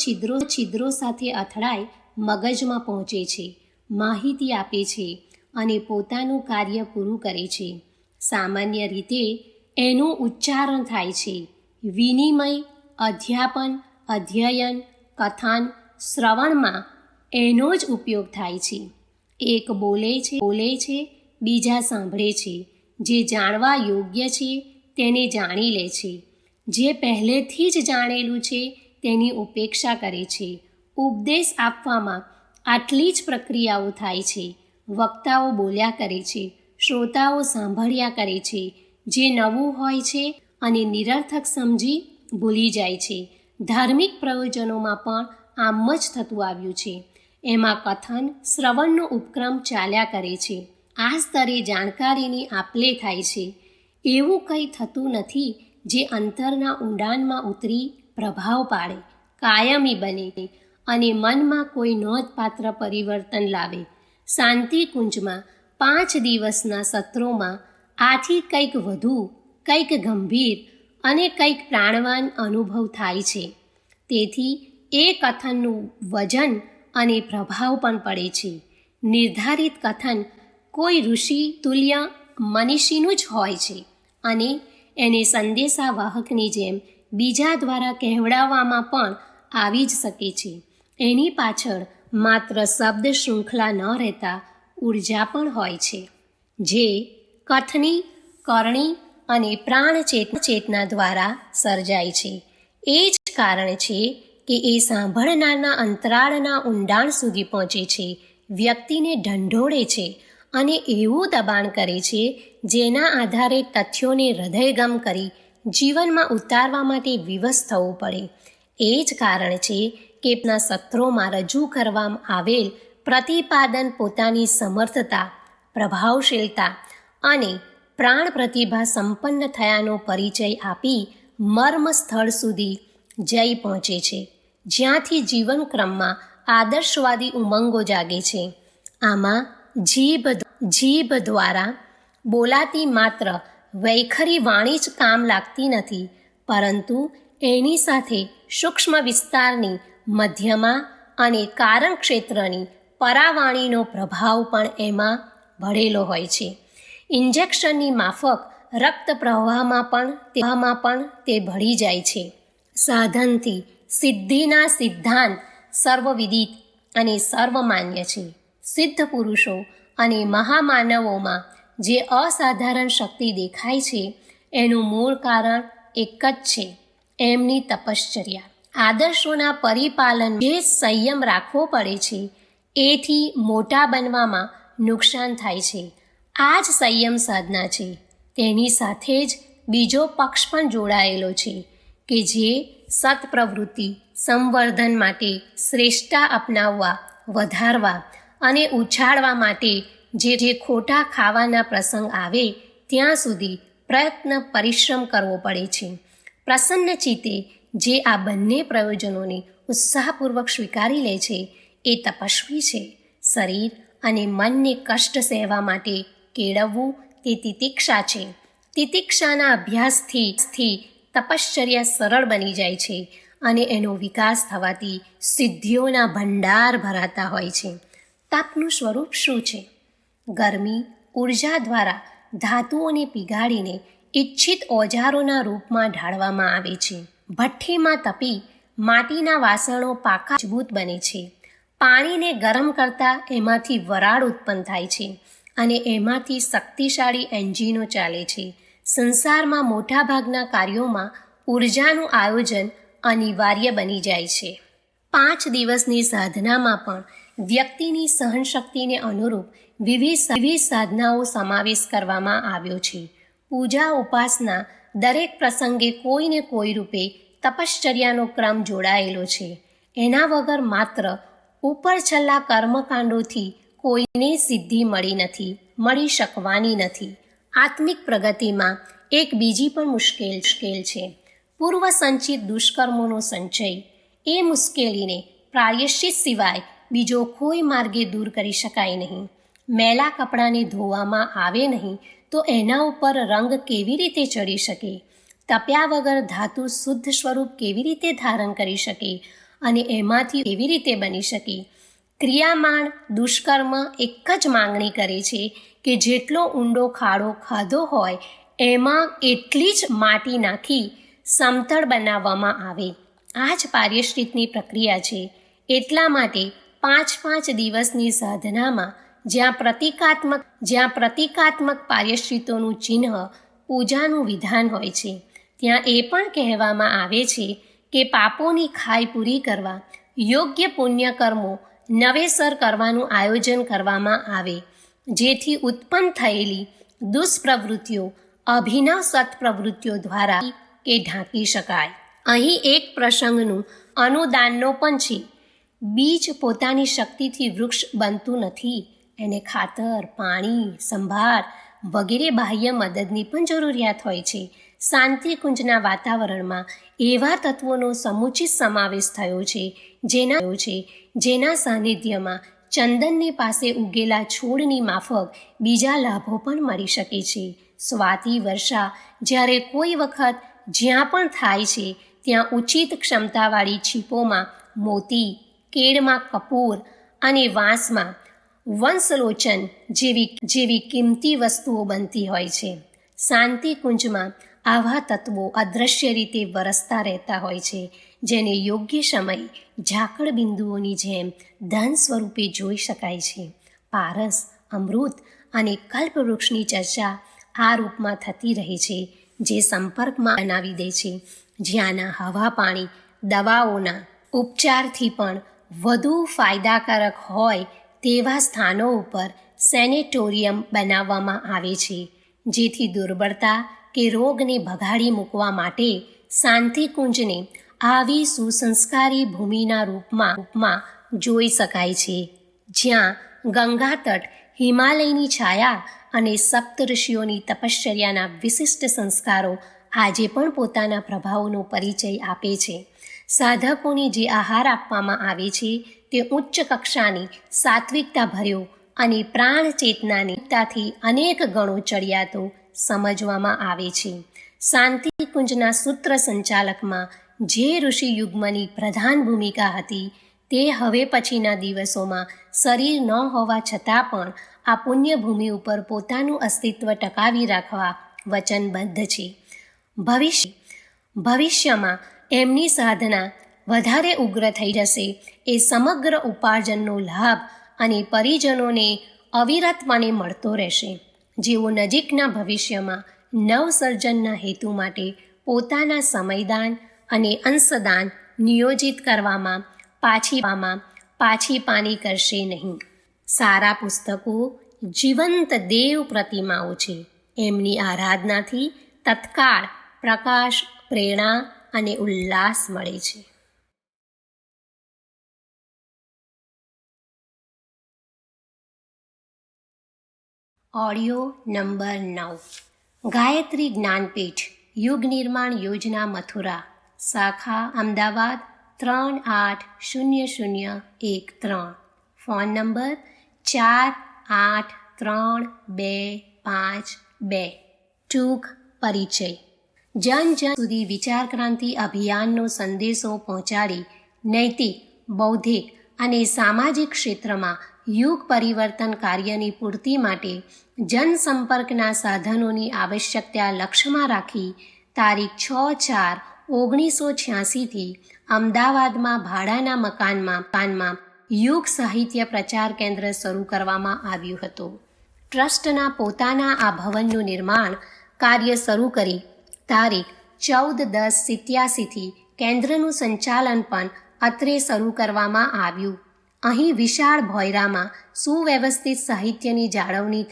છિદ્રો સાથે અથડાઈ મગજમાં પહોંચે છે, માહિતી આપે છે અને પોતાનું કાર્ય પૂરું કરે છે. સામાન્ય રીતે એનું ઉચ્ચારણ થાય છે. વિનિમય, અધ્યાપન, અધ્યયન, કથન, શ્રવણમાં એનો જ ઉપયોગ થાય છે. એક બોલે છે, બીજા સાંભળે છે. જે જાણવા યોગ્ય છે તેને જાણી લે છે. જે પહેલેથી જ જાણેલું છે તેની ઉપેક્ષા કરે છે. ઉપદેશ આપવામાં આટલી જ પ્રક્રિયાઓ થાય છે. વક્તાઓ બોલ્યા કરે છે, શ્રોતાઓ સાંભળ્યા કરે છે. જે નવું હોય છે અને નિરર્થક સમજી ભૂલી જાય છે. ધાર્મિક પ્રયોજનોમાં પણ આમ જ થતું આવ્યું છે. એમાં કથન, શ્રવણનો ઉપક્રમ ચાલ્યા કરે છે. આ સ્તરે જાણકારીની આપ-લે થાય છે. એવું કંઈ થતું નથી જે અંતરના ઊંડાણમાં ઉતરી પ્રભાવ પાડે, કાયમી બને અને મનમાં કોઈ નોંધપાત્ર પરિવર્તન લાવે. શાંતિકુંજમાં 5 દિવસના સત્રોમાં આથી કંઈક વધુ, કંઈક ગંભીર અને કંઈક પ્રાણવાન અનુભવ થાય છે. તેથી એ કથનનું વજન અને પ્રભાવ પણ પડે છે. નિર્ધારિત કથન કોઈ ઋષિ તુલ્ય મનીષીનું જ હોય છે અને એને સંદેશાવાહકની જેમ બીજા દ્વારા કહેવડાવવામાં પણ આવી જ શકે છે. એની પાછળ માત્ર શબ્દ શૃંખલા ન રહેતા ઉર્જા પણ હોય છે, જે કથની, કરણી અને પ્રાણ ચેતના દ્વારા સર્જાય છે. એ જ કારણ છે કે એ સાંભળનારના અંતરાળના ઊંડાણ સુધી પહોંચે છે, વ્યક્તિને ઢંઢોળે છે અને એવું દબાણ કરે છે જેના આધારે તથ્યોને હૃદયગમ કરી જીવનમાં ઉતારવા માટે વિવશ થવું પડે. એ જ કારણ છે કે સત્રોમાં રજૂ કરવામાં આવેલ પ્રતિપાદન પોતાની સમર્થતા, પ્રભાવશીલતા અને પ્રાણ પ્રતિભા સંપન્ન થયાનો પરિચય આપી મર્મ સ્થળ સુધી જઈ પહોંચે છે, જ્યાંથી જીવનક્રમમાં આદર્શવાદી ઉમંગો જાગે છે. આમાં જીભ દ્વારા બોલાતી માત્ર વૈખરી વાણી જ કામ લાગતી નથી, પરંતુ એની સાથે સૂક્ષ્મ વિસ્તારની મધ્યમાં અને કારણ ક્ષેત્રની પરાવાણીનો પ્રભાવ પણ એમાં ભળેલો હોય છે. ઇન્જેક્શનની માફક રક્ત પ્રવાહમાં પણ તે ભળી જાય છે. સાધનથી સિદ્ધિના સિદ્ધાંત સર્વવિદિત અને સર્વમાન્ય છે. સિદ્ધ પુરુષો અને મહામાનવોમાં જે અસાધારણ શક્તિ દેખાય છે એનું મૂળ કારણ એક જ છે, એમની તપશ્ચર્યા. આદર્શોના પરિપાલન જે સંયમ રાખવો પડે છે એથી મોટા બનવામાં નુકસાન થાય છે. આ જ સંયમ સાધના છે. તેની સાથે જ બીજો પક્ષ પણ જોડાયેલો છે કે જે સત્પ્રવૃત્તિ સંવર્ધન માટે શ્રેષ્ઠતા અપનાવવા, વધારવા અને ઉછાળવા માટે જે ખોટા ખાવાના પ્રસંગ આવે ત્યાં સુધી પરિશ્રમ કરવો પડે છે. પ્રસન્ન ચિત્તે જે આ બંને પ્રયોજનોને ઉત્સાહપૂર્વક સ્વીકારી લે છે એ તપસ્વી છે. શરીર અને મનને કષ્ટ સહેવા માટે કેળવવું તે તિતિક્ષા છે. તિતિક્ષાના અભ્યાસથી તપશ્ચર્યા સરળ બની જાય છે અને એનો વિકાસ થવાથી સિદ્ધિઓના ભંડાર ભરાતા હોય છે. તપનું સ્વરૂપ શું છે? ગરમી ઉર્જા દ્વારા ધાતુઓને પીગાળીને ઇચ્છિત ઓજારોના રૂપમાં ઢાળવામાં આવે છે. ભઠ્ઠીમાં તપી માટીના વાસણો પાકા મજબૂત બને છે. પાણીને ગરમ કરતાં એમાંથી વરાળ ઉત્પન્ન થાય છે અને એમાંથી શક્તિશાળી એન્જિનો ચાલે છે. સંસારમાં મોટાભાગના કાર્યોમાં ઉર્જાનું આયોજન અનિવાર્ય બની જાય છે. 5 દિવસની સાધનામાં પણ વ્યક્તિની સહનશક્તિને અનુરૂપ વિવિધ સાધનાઓ સમાવેશ કરવામાં આવ્યો છે. પૂજા ઉપાસના દરેક પ્રસંગે કોઈને કોઈ રૂપે તપશ્ચર્યાનો ક્રમ જોડાયેલો છે. એના વગર માત્ર ઉપર છેલ્લા કર્મકાંડોથી કોઈને સિદ્ધિ મળી શકવાની નથી. આત્મિક પ્રગતિમાં એક બીજી પણ મુશ્કેલ છે, પૂર્વ સંચિત દુષ્કર્મોનો સંચય. એ મુશ્કેલીને પ્રાયશ્ચિત સિવાય બીજો કોઈ માર્ગે દૂર કરી શકાય નહીં. મેલા કપડાને ધોવામાં આવે નહીં તો એના ઉપર રંગ કેવી રીતે ચડી શકે? તપ્યા વગર ધાતુ શુદ્ધ સ્વરૂપ કેવી રીતે ધારણ કરી શકે અને એમાંથી કેવી રીતે બની શકે? ક્રિયામાણ દુષ્કર્મ એક જ માંગણી કરે છે કે જેટલો ઊંડો ખાડો ખાધો હોય એમાં એટલી જ માટી નાખી સમતળ બનાવવામાં આવે. આ જ પાર્યશ્ચિતની પ્રક્રિયા છે. એટલા માટે 5 દિવસની સાધનામાં જ્યાં પ્રતિકાત્મક પાર્યશ્ચિતોનું ચિહ્ન પૂજાનું વિધાન હોય છે, ત્યાં એ પણ કહેવામાં આવે છે કે પાપોની ખાઈ પૂરી કરવા યોગ્ય પુણ્યકર્મો નવેસર કરવાનું આયોજન કરવામાં આવે, જેથી ઉત્પન્ન થયેલી દુષ્પ્રવૃત્તિઓ અભિનવ સત્પ્રવૃત્તિઓ દ્વારા કે ઢાંકી શકાય. અહીં એક પ્રસંગનું અનુદાનનો પણ છે. બીજ પોતાની શક્તિથી વૃક્ષ બનતું નથી. એને ખાતર, પાણી, સંભાળ વગેરે બાહ્ય મદદની પણ જરૂરિયાત હોય છે. શાંતિકુંજના વાતાવરણમાં એવા તત્વોનો સમુચિત સમાવેશ થયો છે જેના સાનિધ્યમાં ચંદનની પાસે ઉગેલા છોડની માફક બીજા લાભો પણ મળી શકે છે. સ્વાતિ વર્ષા જ્યારે કોઈ વખત જ્યાં પણ થાય છે ત્યાં ઉચિત ક્ષમતાવાળી છીપોમાં મોતી, કેળમાં કપૂર અને વાંસમાં વંશલોચન જેવી કિંમતી વસ્તુઓ બનતી હોય છે. શાંતિકુંજમાં આવા તત્વો અદૃશ્ય રીતે વરસતા રહેતા હોય છે, જેને યોગ્ય સમયે ઝાકળ બિંદુઓની જેમ ધન સ્વરૂપે જોઈ શકાય છે. પારસ, અમૃત અને કલ્પવૃક્ષની ચર્ચા આ રૂપમાં થતી રહે છે, જે સંપર્કમાં બનાવી દે છે. જ્યાંના હવા, પાણી, દવાઓના ઉપચારથી પણ વધુ ફાયદાકારક હોય તેવા સ્થાનો ઉપર સેનેટોરિયમ બનાવવામાં આવે છે, જેથી દુર્બળતા કે રોગને ભગાડી મૂકવા માટે શાંતિકુંજને આવી સુસંસ્કારી ભૂમિના રૂપમાં જોઈ શકાય છે. જ્યાં ગંગા તટ, હિમાલયની છાયા અને સપ્તઋષિઓની તપશ્ચર્યાના વિશિષ્ટ સંસ્કારો આજે પણ પોતાના પ્રભાવનો પરિચય આપે છે. સાધકોને જે આહાર આપવામાં આવે છે તે ઉચ્ચ કક્ષાની સાત્વિકતા ભર્યો અને પ્રાણ ચેતનાની અનેક ગણો ચડિયાતો સમજવામાં આવે છે. શાંતિકુંજના સૂત્ર સંચાલકમાં જે ઋષિ યુગ્મની પ્રધાન ભૂમિકા હતી તે હવે પછીના દિવસોમાં શરીર ન હોવા છતાં પણ આ પુણ્યભૂમિ ઉપર પોતાનું અસ્તિત્વ ટકાવી રાખવા વચનબદ્ધ છે. ભવિષ્યમાં એમની સાધના વધારે ઉગ્ર થઈ જશે એ સમગ્ર ઉપાર્જનનો લાભ અને પરિજનોને અવિરતપણે મળતો રહેશે. જેઓ નજીકના ભવિષ્યમાં નવસર્જનના હેતુ માટે પોતાના સમયદાન અને અંશદાન નિયોજિત કરવામાં પાછી પાની કરશે નહીં. સારા પુસ્તકો જીવંત દેવ પ્રતિમાઓ છે. એમની આરાધનાથી તત્કાળ પ્રકાશ, પ્રેરણા અને ઉલ્લાસ મળે છે. Audio number 9. ગાયત્રી જ્ઞાનપીઠ યુગ નિર્માણ યોજના મથુરા, શાખા અમદાવાદ 380013. Phone number 483252. ટૂંક પરિચય. જન સુધી વિચાર ક્રાંતિ અભિયાનનો સંદેશો પહોંચાડી નૈતિક, બૌદ્ધિક અને સામાજિક ક્ષેત્રમાં યુગ પરિવર્તન કાર્યની પૂર્તિ માટે જનસંપર્કના સાધનોની આવશ્યકતા લક્ષ્યમાં રાખી તારીખ 6/4/1986થી અમદાવાદમાં ભાડાના મકાનમાં યુગ સાહિત્ય પ્રચાર કેન્દ્ર શરૂ કરવામાં આવ્યું હતું. ટ્રસ્ટના પોતાના આ ભવનનું નિર્માણ કાર્ય શરૂ કરી તારીખ 14/10/87થી કેન્દ્રનું સંચાલન પણ અત્રે શરૂ કરવામાં આવ્યું. અહીં વિશાળ ભોયરામાં સુવ્યવસ્થિત સાહિત્યની જાળવણી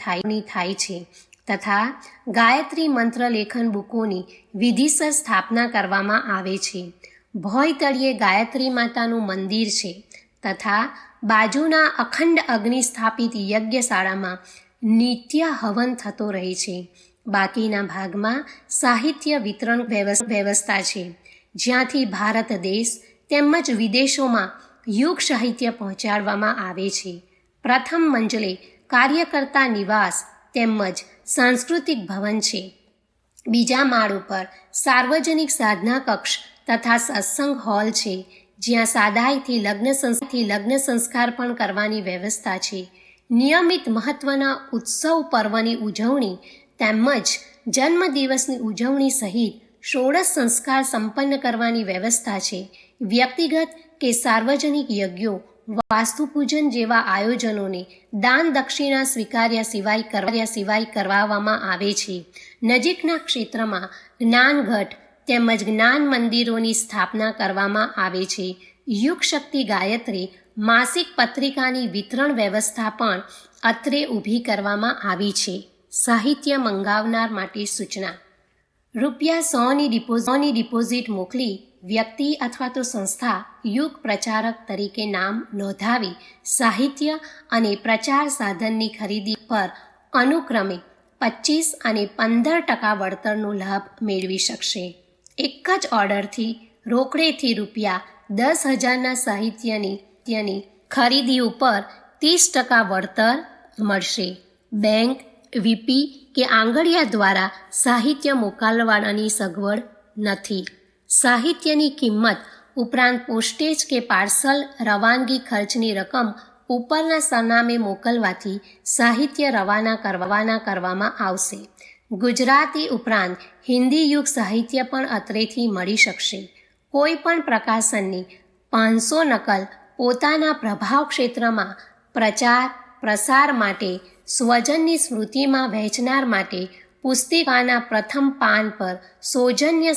થાય છે તથા ગાયત્રી મંત્ર લેખન બુકોની વિધિસર સ્થાપના કરવામાં આવે છે. ભોય તળિયે ગાયત્રી માતાનું મંદિર છે તથા બાજુના અખંડ અગ્નિ સ્થાપિત યજ્ઞશાળામાં નિત્ય હવન થતો રહે છે. બાકીના ભાગમાં સાહિત્ય વિતરણ વ્યવસ્થા છે, જ્યાંથી ભારત દેશ તેમજ વિદેશોમાં યુગ સાહિત્ય પહોંચાડવામાં આવે છે. પ્રથમ મંજલે કાર્યકર્તા નિવાસ તેમજ સાંસ્કૃતિક ભવન છે. બીજા માળ ઉપર સાર્વજનિક સાધના કક્ષ તથા સત્સંગ હોલ છે, જ્યાં સાદાઈથી લગ્ન સંસ્કાર પણ કરવાની વ્યવસ્થા છે. નિયમિત મહત્વના ઉત્સવ પર્વની ઉજવણી તેમજ જન્મદિવસની ઉજવણી સહિત 16 સંસ્કાર સંપન્ન કરવાની વ્યવસ્થા છે. વ્યક્તિગત કે સાર્વજનિક યજ્ઞો, વાસ્તુપૂજન જેવા આયોજનોને દાન દક્ષિણા સ્વીકાર્યા સિવાય કરાવવામાં આવે છે. નજીકના ક્ષેત્રમાં જ્ઞાનઘટ તેમજ જ્ઞાન મંદિરોની સ્થાપના કરવામાં આવે છે. યુગ શક્તિ ગાયત્રી માસિક પત્રિકાની વિતરણ વ્યવસ્થા પણ અત્રે ઊભી કરવામાં આવી છે. સાહિત્ય મંગાવનાર માટે સૂચના: ₹100ની ડિપોઝિટ મોકલી વ્યક્તિ અથવા તો સંસ્થા યુગ પ્રચારક તરીકે નામ નોંધાવી સાહિત્ય અને પ્રચાર સાધનની ખરીદી પર અનુક્રમે 25% અને 15% વળતરનો લાભ મેળવી શકશે. એક જ ઓર્ડરથી રોકડેથી ₹10,000ના સાહિત્યની ખરીદી ઉપર 30% વળતર મળશે. બેંક, વીપી કે આંગડિયા દ્વારા સાહિત્ય મોકલવાની સગવડ નથી. સાહિત્યની કિંમત ઉપરાંત પોસ્ટેજ કે પાર્સલ રવાનગી ખર્ચની રકમ ઉપરના સરનામે મોકલવાથી સાહિત્ય રવાના કરવામાં આવશે. ગુજરાતી ઉપરાંત હિન્દી યુગ સાહિત્ય પણ અત્રેથી મળી શકશે. કોઈ પણ પ્રકાશનની 500 નકલ પોતાના પ્રભાવ ક્ષેત્રમાં પ્રચાર પ્રસાર માટે સ્વજનની સ્મૃતિમાં વહેંચનાર માટે પુસ્તિકાના પ્રથમ પાન પર સૌજન્ય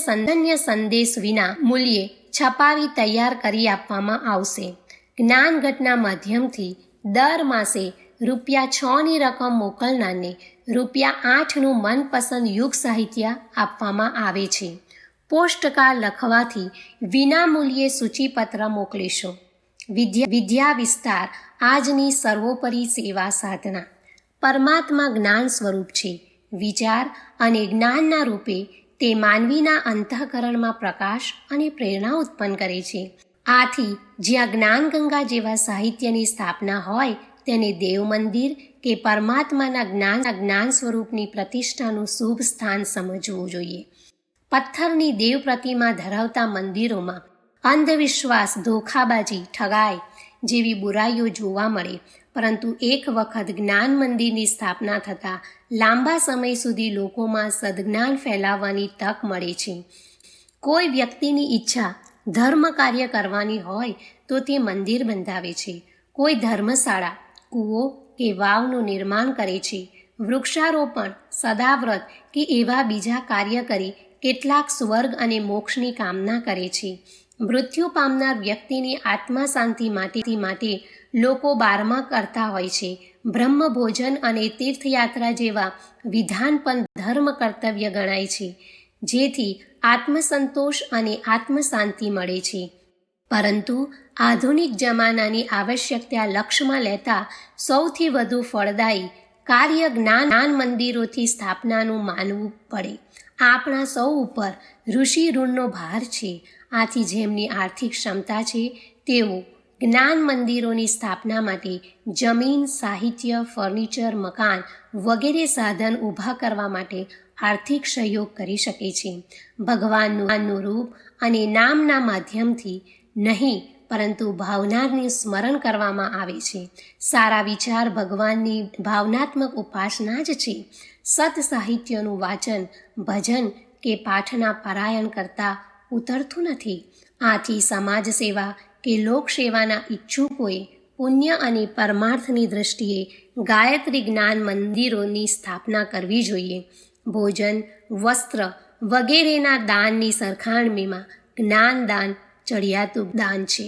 સંદેશ વિના મૂલ્યે છપાવી તૈયાર કરી આપવામાં આવશે. જ્ઞાનગઢના માધ્યમથી દર માસે ₹6ની રકમ મોકલનારને ₹8નું મનપસંદ યુગ સાહિત્ય આપવામાં આવે છે. પોસ્ટકાર્ડ લખવાથી વિનામૂલ્યે સૂચિપત્ર મોકલીશું. વિદ્યા વિસ્તાર આજની સર્વોપરી સેવા સાધના. પરમાત્મા જ્ઞાન સ્વરૂપ છે. વિચાર અને જ્ઞાનના રૂપે તે માનવીના અંતઃકરણમાં પ્રકાશ અને પ્રેરણા ઉત્પન્ન કરે છે. આથી જ્યાં જ્ઞાનગંગા જેવા સાહિત્યની સ્થાપના હોય તેને દેવ મંદિર કે પરમાત્માના જ્ઞાન સ્વરૂપની પ્રતિષ્ઠાનું શુભ સ્થાન સમજવું જોઈએ. પથ્થરની દેવ પ્રતિમા ધરાવતા મંદિરોમાં અંધવિશ્વાસ, ધોખાબાજી, ઠગાઈ જેવી બુરાઈઓ જોવા મળે, પરંતુ એક વખત જ્ઞાન મંદિરની સ્થાપના થતાં લાંબા સમય સુધી લોકોમાં સદજ્ઞાન ફેલાવવાની તક મળે છે. કોઈ વ્યક્તિની ઈચ્છા ધર્મ કાર્ય કરવાની હોય તો તે મંદિર બંધાવે છે. કોઈ ધર્મશાળા, કૂવો કે વાવનું નિર્માણ કરે છે. વૃક્ષારોપણ, સદાવ્રત કે એવા બીજા કાર્ય કરી કેટલાક સ્વર્ગ અને મોક્ષની કામના કરે છે. મૃત્યુ પામનાર વ્યક્તિની આત્મા શાંતિ માટે લોકો 12મા કરતા હોય છે. બ્રહ્મ ભોજન અને તીર્થયાત્રા જેવા વિધાન પણ ધર્મ કર્તવ્ય ગણાય છે, જેથી આત્મસંતોષ અને આત્મશાંતિ મળે છે. પરંતુ આધુનિક જમાનાની આવશ્યકતા લક્ષ્યમાં લેતા સૌથી વધુ ફળદાયી કાર્ય જ્ઞાન મંદિરોથી સ્થાપનાનું માનવું પડે. આપણા સૌ ઉપર ઋષિ ઋણનો ભાર છે. આથી જેમની આર્થિક ક્ષમતા છે તેઓ જ્ઞાન મંદિરોની સ્થાપના માટે જમીન, સાહિત્ય, ફર્નિચર, મકાન વગેરે સાધન ઊભા કરવા માટે આર્થિક સહયોગ કરી શકે છે. ભગવાનનું રૂપ અને નામના માધ્યમથી નહીં, પરંતુ ભાવનાનું સ્મરણ કરવામાં આવે છે. સારા વિચાર ભગવાનની ભાવનાત્મક ઉપાસના જ છે. સત સાહિત્યનું વાચન, ભજન કે પાઠના પારાયણ કરતાં ઉતરતું નથી. આથી સમાજ સેવા કે લોકસેવાના ઈચ્છુકોએ પુણ્ય અને પરમાર્થની દૃષ્ટિએ ગાયત્રી જ્ઞાન મંદિરોની સ્થાપના કરવી જોઈએ. ભોજન, વસ્ત્ર વગેરેના દાનની સરખામણીમાં જ્ઞાન દાન ચડિયાતું દાન છે.